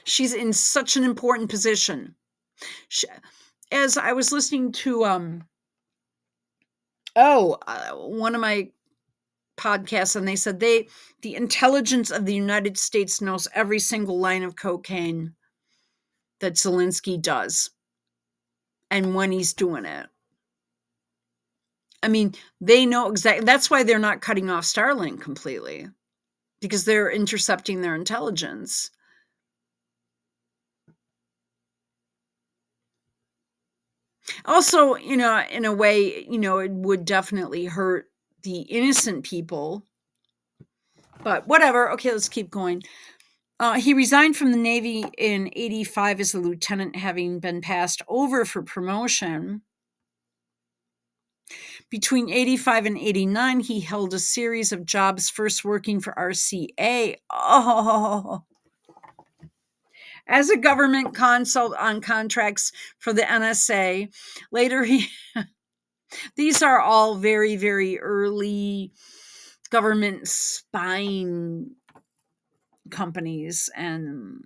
She's in such an important position. As I was listening to one of my podcasts, and they said the intelligence of the United States knows every single line of cocaine that Zelensky does and when he's doing it. I mean, they know exactly. That's why they're not cutting off Starlink completely, because they're intercepting their intelligence. Also, in a way, it would definitely hurt the innocent people. But whatever. Okay, let's keep going. He resigned from the Navy in 85 as a lieutenant, having been passed over for promotion. Between 85 and 89, he held a series of jobs, first working for RCA. As a government consult on contracts for the NSA. Later, these are all very, very early government spying companies, and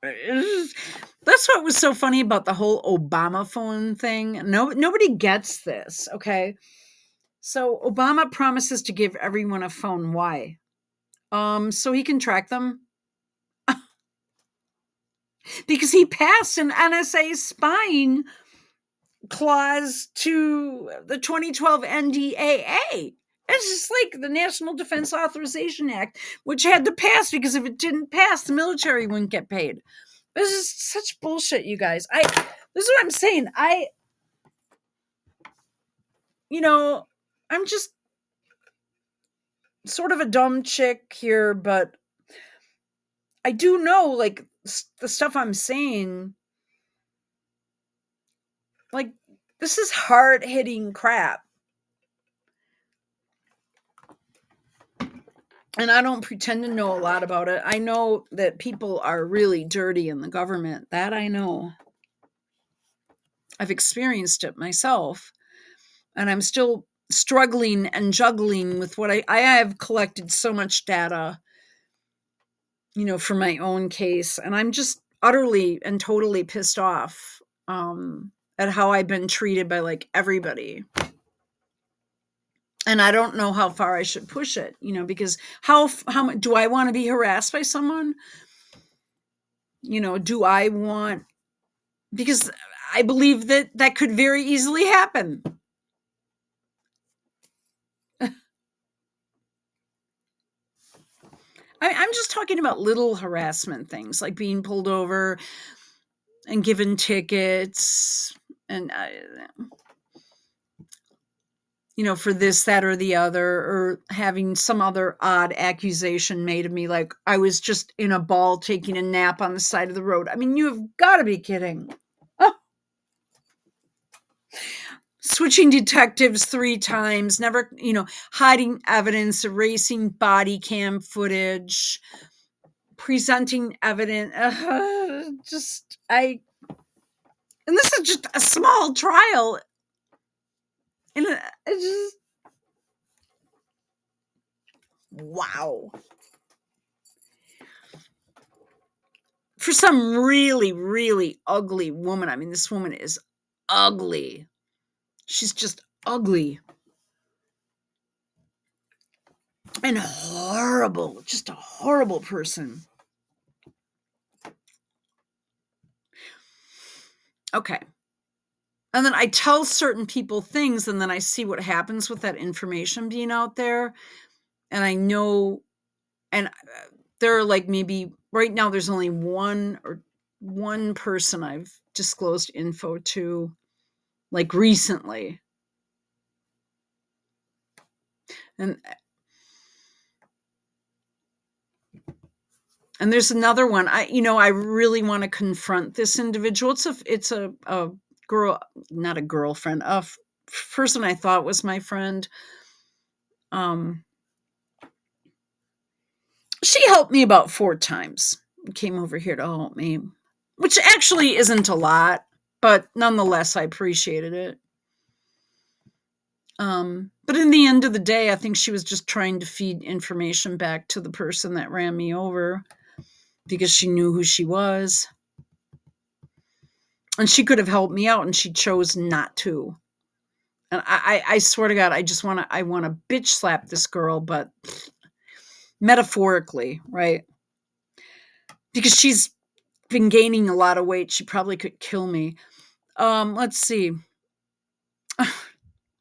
that's what was so funny about the whole Obama phone thing. Nobody gets this, okay? So Obama promises to give everyone a phone. Why? So he can track them. Because he passed an NSA spying clause to the 2012 NDAA. It's just like the National Defense Authorization Act, which had to pass, because if it didn't pass, the military wouldn't get paid. This is such bullshit, you guys. This is what I'm saying. I'm just sort of a dumb chick here, but I do know, like, the stuff I'm saying, like, this is hard-hitting crap. And I don't pretend to know a lot about it. I know that people are really dirty in the government. That I know. I've experienced it myself. And I'm still struggling and juggling with what I have collected so much data, for my own case. And I'm just utterly and totally pissed off at how I've been treated by, like, everybody. And I don't know how far I should push it, because how do I want to be harassed by someone? Do I want, because I believe that could very easily happen. I'm just talking about little harassment things, like being pulled over, and given tickets and for this, that, or the other, or having some other odd accusation made of me, like I was just in a ball taking a nap on the side of the road. I mean, you've got to be kidding. Oh. Switching detectives 3 times, never, hiding evidence, erasing body cam footage, presenting evidence. And this is just a small trial. And it just, wow. For some really, really ugly woman. I mean, this woman is ugly. She's just ugly. And horrible. Just a horrible person. Okay. And then I tell certain people things, and then I see what happens with that information being out there. And I know, and there are like maybe right now there's only one person I've disclosed info to, like recently. And there's another one. I really want to confront this individual. It's a girl, not a girlfriend, a person I thought was my friend. She helped me about 4 times. Came over here to help me, which actually isn't a lot, but nonetheless, I appreciated it. But in the end of the day, I think she was just trying to feed information back to the person that ran me over because she knew who she was. And she could have helped me out, and she chose not to. And I swear to God, I want to bitch slap this girl, but metaphorically, right? Because she's been gaining a lot of weight. She probably could kill me. Let's see.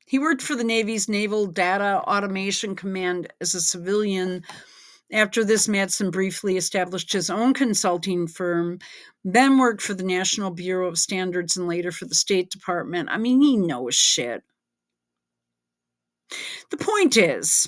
He worked for the Navy's Naval Data Automation Command as a civilian. After this, Madsen briefly established his own consulting firm, then worked for the National Bureau of Standards and later for the State Department. I mean, he knows shit. The point is,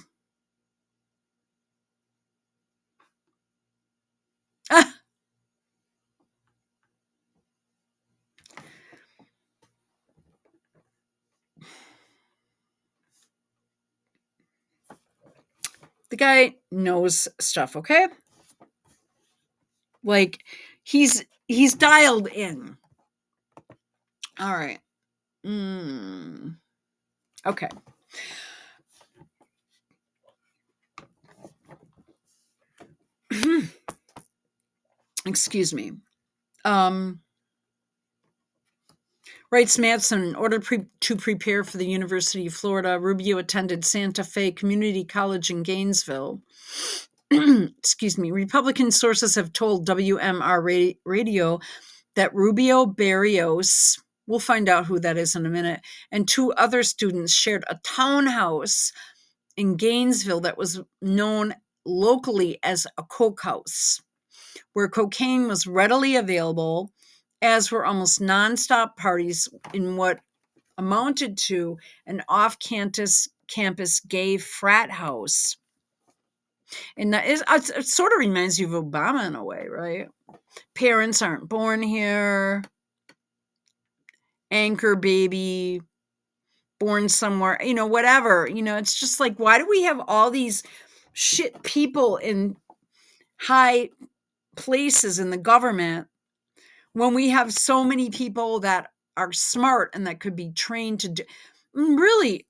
the guy knows stuff, okay? Like, he's dialed in. All right. Okay. Excuse me. Writes Madsen, in order to prepare for the University of Florida, Rubio attended Santa Fe Community College in Gainesville. Excuse me. Republican sources have told WMR Radio that Rubio Barrios, we'll find out who that is in a minute, and 2 other students shared a townhouse in Gainesville that was known locally as a coke house, where cocaine was readily available, as were almost nonstop parties in what amounted to an off-campus gay frat house. And it sort of reminds you of Obama in a way, right? Parents aren't born here. Anchor baby, born somewhere, whatever. It's just like, why do we have all these shit people in high places in the government when we have so many people that are smart and that could be trained to do? Really,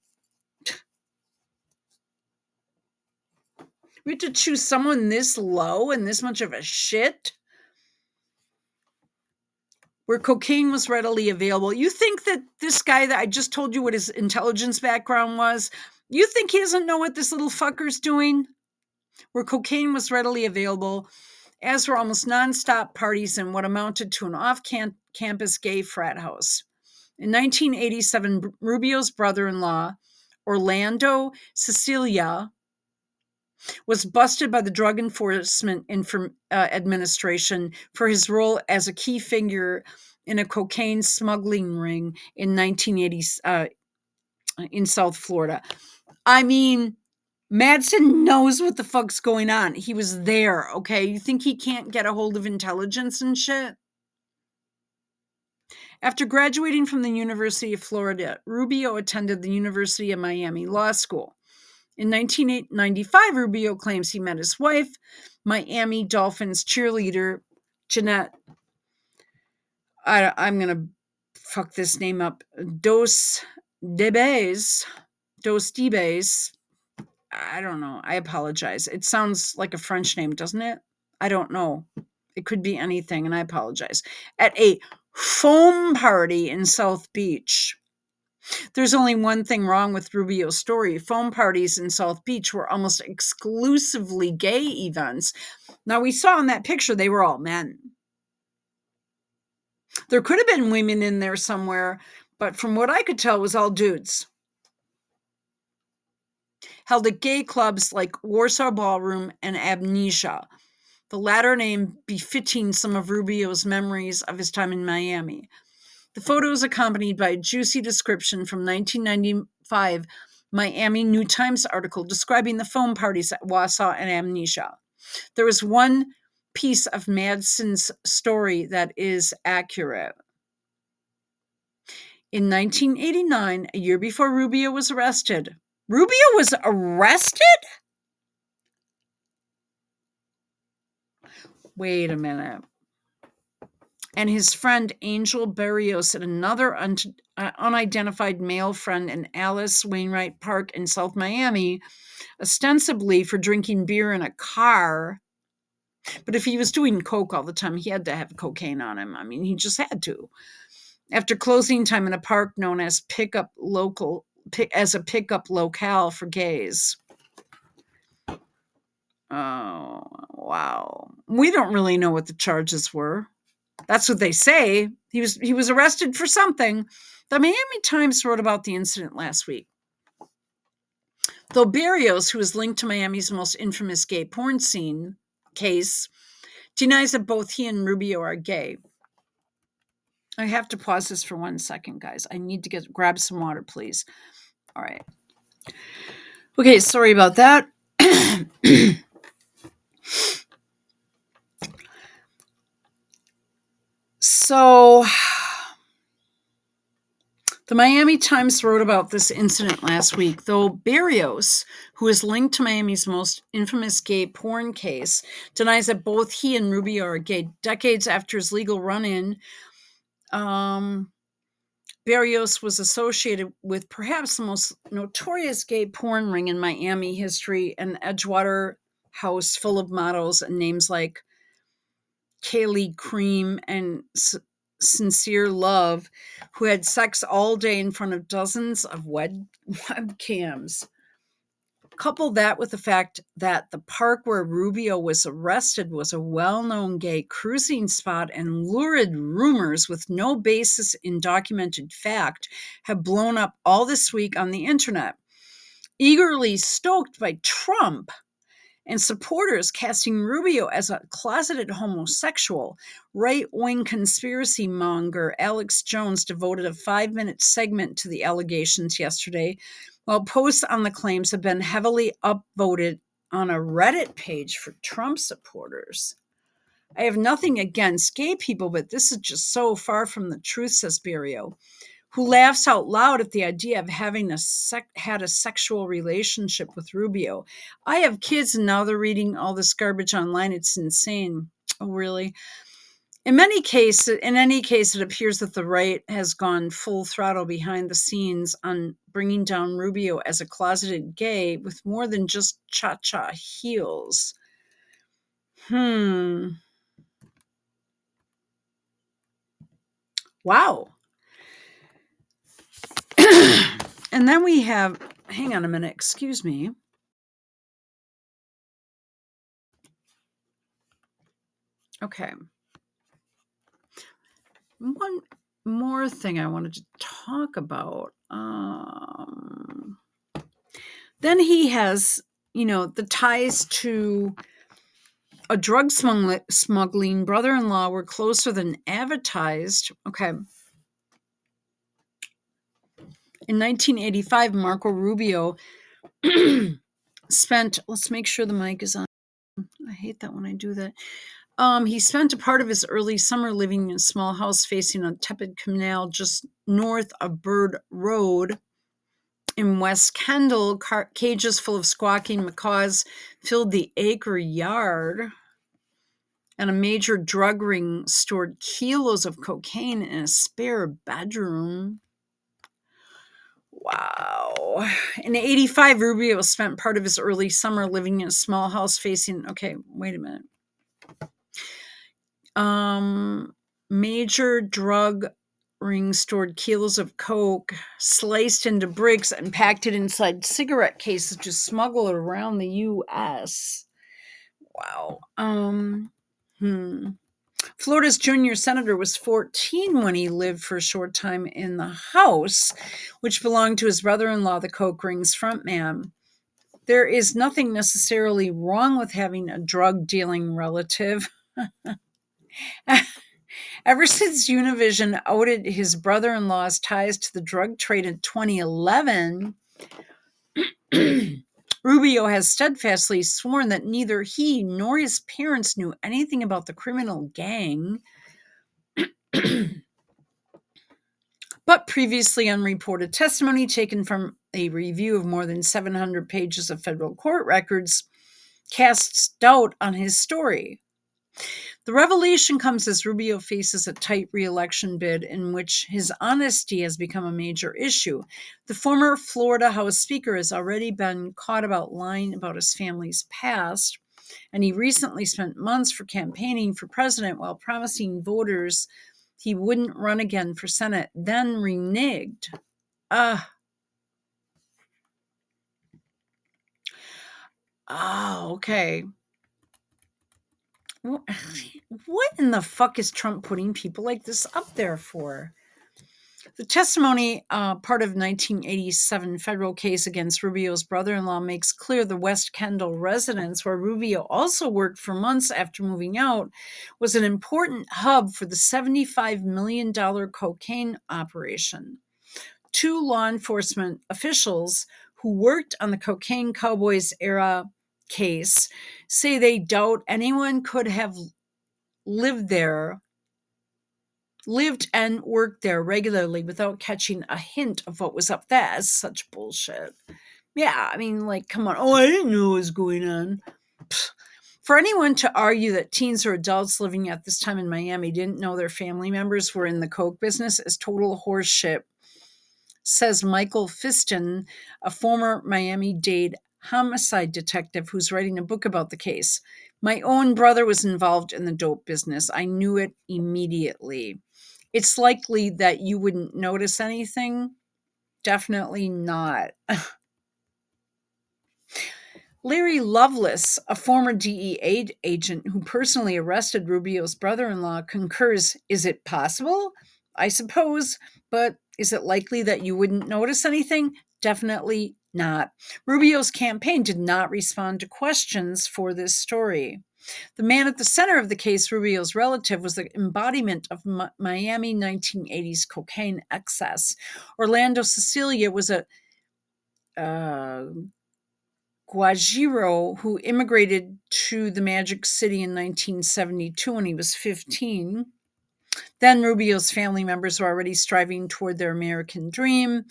we have to choose someone this low and this much of a shit where cocaine was readily available. You think that this guy that I just told you what his intelligence background was, you think he doesn't know what this little fucker's doing? Where cocaine was readily available, as were almost nonstop parties in what amounted to an off-campus gay frat house. In 1987, Rubio's brother-in-law, Orlando Cecilia, was busted by the Drug Enforcement Administration for his role as a key figure in a cocaine smuggling ring in 1980 in South Florida. I mean, Madsen knows what the fuck's going on. He was there, okay? You think he can't get a hold of intelligence and shit? After graduating from the University of Florida, Rubio attended the University of Miami Law School. In 1995, Rubio claims he met his wife, Miami Dolphins cheerleader Jeanette. I'm going to fuck this name up. Dos Debes. I don't know. I apologize. It sounds like a French name, doesn't it? I don't know. It could be anything, and I apologize. At a foam party in South Beach. There's only one thing wrong with Rubio's story. Foam parties in South Beach were almost exclusively gay events. Now, we saw in that picture they were all men. There could have been women in there somewhere, but from what I could tell, it was all dudes. Held at gay clubs like Warsaw Ballroom and Amnesia, the latter name befitting some of Rubio's memories of his time in Miami. The photo is accompanied by a juicy description from 1995 Miami New Times article describing the foam parties at Warsaw and Amnesia. There is one piece of Madsen's story that is accurate. In 1989, a year before Rubio was arrested. Rubio was arrested? Wait a minute. And his friend Angel Barrios and another unidentified male friend in Alice Wainwright Park in South Miami, ostensibly for drinking beer in a car. But if he was doing coke all the time, he had to have cocaine on him. I mean, he just had to. After closing time in a park known as a pickup locale for gays. Oh, wow. We don't really know what the charges were. That's what they say. He was arrested for something. The Miami Times wrote about the incident last week. Though Barrios, who is linked to Miami's most infamous gay porn scene case, denies that both he and Rubio are gay. I have to pause this for 1 second, guys. I need to grab some water, please. All right. Okay, sorry about that. So, the Miami Times wrote about this incident last week, though Barrios, who is linked to Miami's most infamous gay porn case, denies that both he and Rubio are gay. Decades after his legal run-in, Barrios was associated with perhaps the most notorious gay porn ring in Miami history, an Edgewater house full of models and names like Kaylee Cream and Sincere Love, who had sex all day in front of dozens of webcams. Couple that with the fact that the park where Rubio was arrested was a well-known gay cruising spot, and lurid rumors with no basis in documented fact have blown up all this week on the internet. Eagerly stoked by Trump and supporters casting Rubio as a closeted homosexual, right-wing conspiracy monger Alex Jones devoted a 5-minute segment to the allegations yesterday, while posts on the claims have been heavily upvoted on a Reddit page for Trump supporters. I have nothing against gay people, but this is just so far from the truth, says Barrio, who laughs out loud at the idea of having had a sexual relationship with Rubio. I have kids, and now they're reading all this garbage online. It's insane. Oh, really? In any case, it appears that the right has gone full throttle behind the scenes on bringing down Rubio as a closeted gay with more than just cha-cha heels. Wow. And then we have, hang on a minute, excuse me. Okay. One more thing I wanted to talk about. Then he has, the ties to a drug smuggling brother-in-law were closer than advertised. Okay. In 1985, Marco Rubio spent, let's make sure the mic is on. I hate that when I do that. He spent a part of his early summer living in a small house facing a tepid canal just north of Bird Road in West Kendall. Cages full of squawking macaws filled the acre yard, and a major drug ring stored kilos of cocaine in a spare bedroom. Wow. In 85, Rubio spent part of his early summer living in a small house facing, okay, wait a minute. Major drug ring stored kilos of coke, sliced into bricks, and packed it inside cigarette cases to smuggle it around the U.S. Wow. Florida's junior senator was 14 when he lived for a short time in the house, which belonged to his brother-in-law, the coke ring's frontman. There is nothing necessarily wrong with having a drug-dealing relative. Ever since Univision outed his brother-in-law's ties to the drug trade in 2011, Rubio has steadfastly sworn that neither he nor his parents knew anything about the criminal gang. But previously unreported testimony taken from a review of more than 700 pages of federal court records casts doubt on his story. The revelation comes as Rubio faces a tight re-election bid in which his honesty has become a major issue. The former Florida House Speaker has already been caught about lying about his family's past, and he recently spent months for campaigning for president while promising voters he wouldn't run again for Senate, then reneged. Okay. What in the fuck is Trump putting people like this up there for? The testimony, part of 1987 federal case against Rubio's brother-in-law, makes clear the West Kendall residence, where Rubio also worked for months after moving out, was an important hub for the $75 million cocaine operation. Two law enforcement officials who worked on the Cocaine Cowboys era case say they doubt anyone could have lived and worked there regularly without catching a hint of what was up. That is such bullshit. Yeah, I mean, like, come on. Oh, I didn't know what was going on. Pfft. For anyone to argue that teens or adults living at this time in Miami didn't know their family members were in the coke business is total horseshit, says Michael Fiston, a former Miami-Dade homicide detective who's writing a book about the case. My own brother was involved in the dope business. I knew it immediately. It's likely that you wouldn't notice anything. Definitely not. Larry Lovelace, a former DEA agent who personally arrested Rubio's brother-in-law, concurs. Is it possible? I suppose, but is it likely that you wouldn't notice anything? Definitely not. Rubio's campaign did not respond to questions for this story. The man at the center of the case, Rubio's relative, was the embodiment of Miami 1980s cocaine excess. Orlando Cecilia was a Guajiro who immigrated to the Magic City in 1972 when he was 15. Then Rubio's family members were already striving toward their American dream.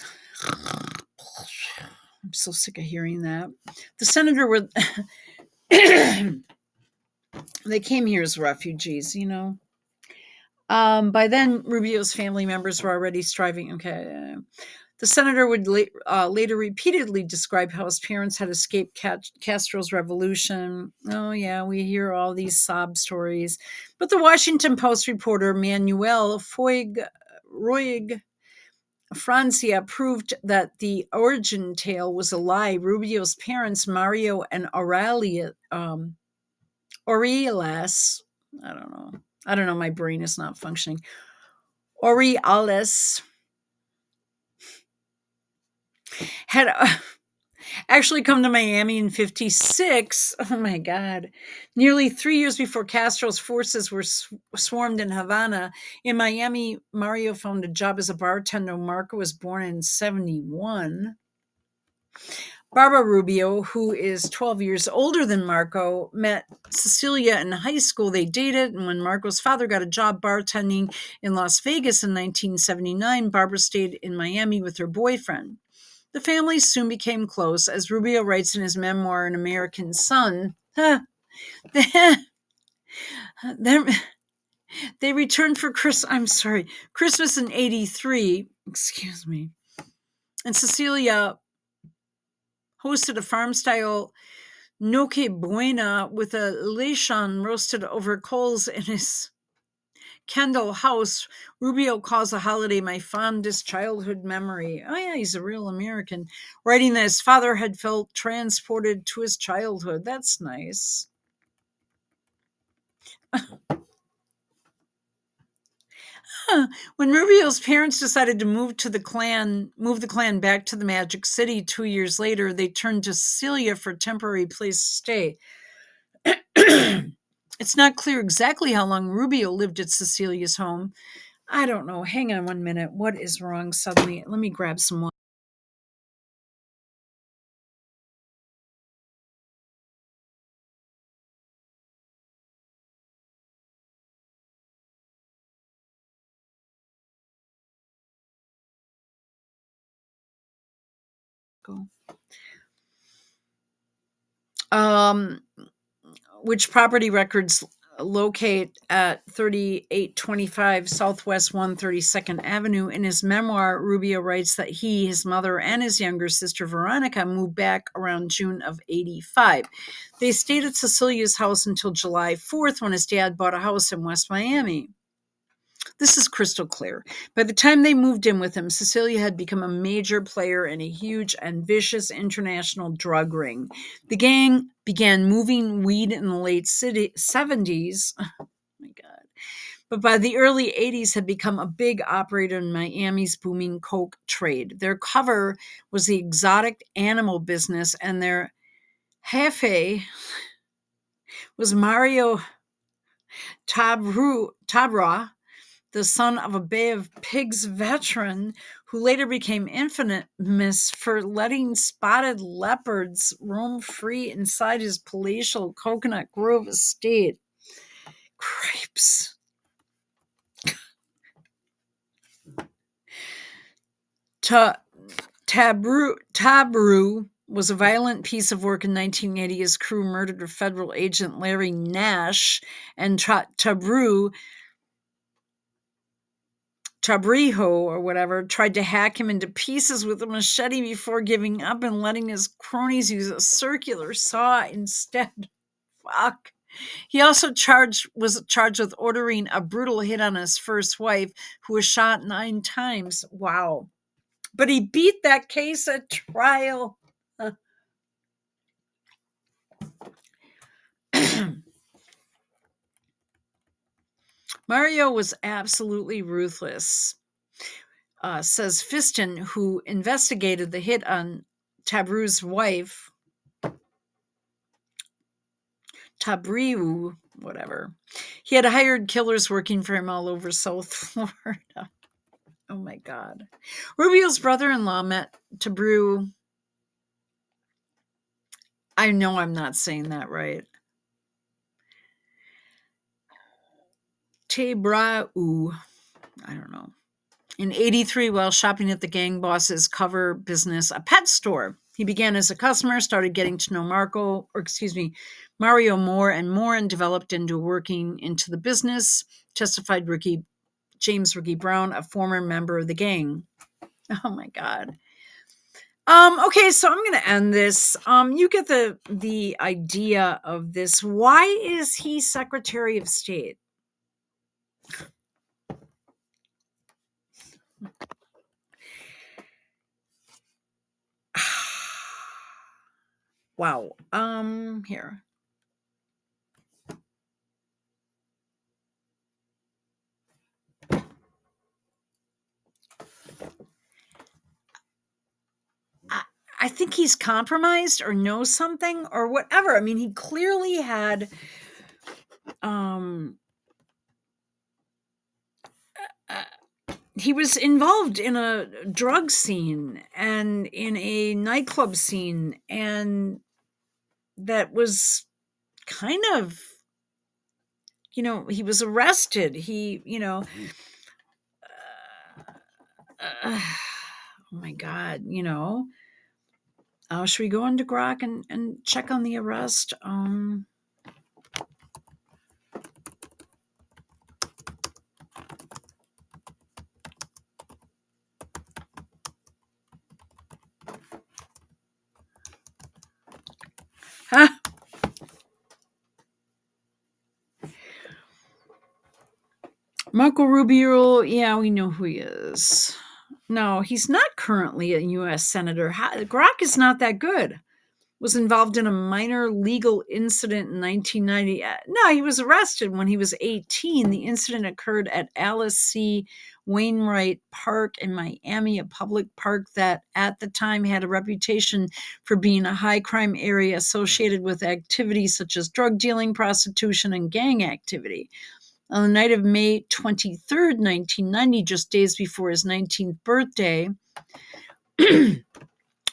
I'm so sick of hearing that. The senator were... They came here as refugees, you know. By then, Rubio's family members were already striving. Okay. The senator would later repeatedly describe how his parents had escaped Castro's revolution. Oh, yeah, we hear all these sob stories. But the Washington Post reporter Manuel Roig Francia proved that the origin tale was a lie. Rubio's parents, Mario and Aurelas, I don't know, my brain is not functioning. Aurelas had actually come to Miami in 56. Oh my God. Nearly 3 years before Castro's forces were swarmed in Havana. In Miami, Mario found a job as a bartender. Marco was born in 71. Barbara Rubio, who is 12 years older than Marco, met Cecilia in high school. They dated, and when Marco's father got a job bartending in Las Vegas in 1979, Barbara stayed in Miami with her boyfriend. The family soon became close, as Rubio writes in his memoir, An American Son. They returned for Christmas in 83, excuse me, and Cecilia hosted a farm-style Noche Buena with a lechon roasted over coals in his Kendall house. Rubio calls the holiday my fondest childhood memory. Oh yeah, he's a real American. Writing that his father had felt transported to his childhood. That's nice. When Rubio's parents decided to move the clan back to the Magic City 2 years later, they turned to Cecilia for a temporary place to stay. It's not clear exactly how long Rubio lived at Cecilia's home. I don't know. Hang on 1 minute. What is wrong suddenly? Let me grab some water. Um, which property records locate at 3825 Southwest 132nd Avenue. In his memoir, Rubio writes that he, his mother, and his younger sister Veronica moved back around June of 85. They stayed at Cecilia's house until July 4th when his dad bought a house in West Miami. This is crystal clear. By the time they moved in with him, Cecilia had become a major player in a huge and vicious international drug ring. The gang began moving weed in the late 70s. Oh my God. But by the early 80s had become a big operator in Miami's booming coke trade. Their cover was the exotic animal business, and their jefe was Mario Tabra, the son of a Bay of Pigs veteran who later became infamous for letting spotted leopards roam free inside his palatial Coconut Grove estate. Cripes. Tabru was a violent piece of work in 1980. His crew murdered a federal agent, Larry Nash, and Tabrijo or whatever tried to hack him into pieces with a machete before giving up and letting his cronies use a circular saw instead. Fuck. He also was charged with ordering a brutal hit on his first wife, who was shot 9 times. Wow. But he beat that case at trial. Mario was absolutely ruthless, says Fiston, who investigated the hit on Tabru's wife, Tabriu, whatever. He had hired killers working for him all over South Florida. Oh my God. Rubio's brother-in-law met Tabriu. I know I'm not saying that right. Tabrau. I don't know. In 83, while shopping at the gang boss's cover business, a pet store. He began as a customer, started getting to know Mario more and more, and developed into working into the business, testified James Ricky Brown, a former member of the gang. Oh my God. Okay, so I'm going to end this. You get the idea of this. Why is he Secretary of State? Wow. Here. I think he's compromised or knows something or whatever. I mean, he clearly had he was involved in a drug scene and in a nightclub scene, and that was kind of, he was arrested. Oh my God, should we go into Grok and check on the arrest? Huh? Marco Rubio, yeah, we know who he is. No, he's not currently a U.S. Senator. Grok is not that good. Was involved in a minor legal incident in 1990. No, he was arrested when he was 18. The incident occurred at Alice C. Wainwright Park in Miami, a public park that at the time had a reputation for being a high crime area associated with activities such as drug dealing, prostitution, and gang activity. On the night of May 23rd, 1990, just days before his 19th birthday,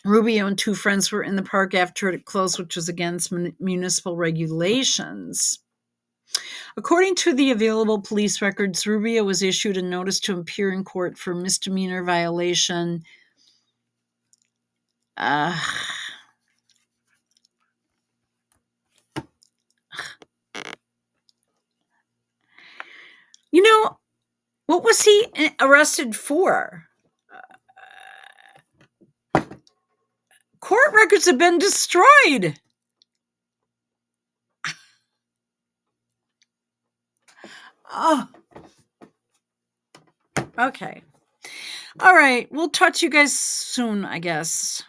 Rubio and two friends were in the park after it closed, which was against municipal regulations. According to the available police records, Rubio was issued a notice to appear in court for misdemeanor violation. What was he arrested for? Court records have been destroyed. Oh. Okay. All right. We'll talk to you guys soon, I guess.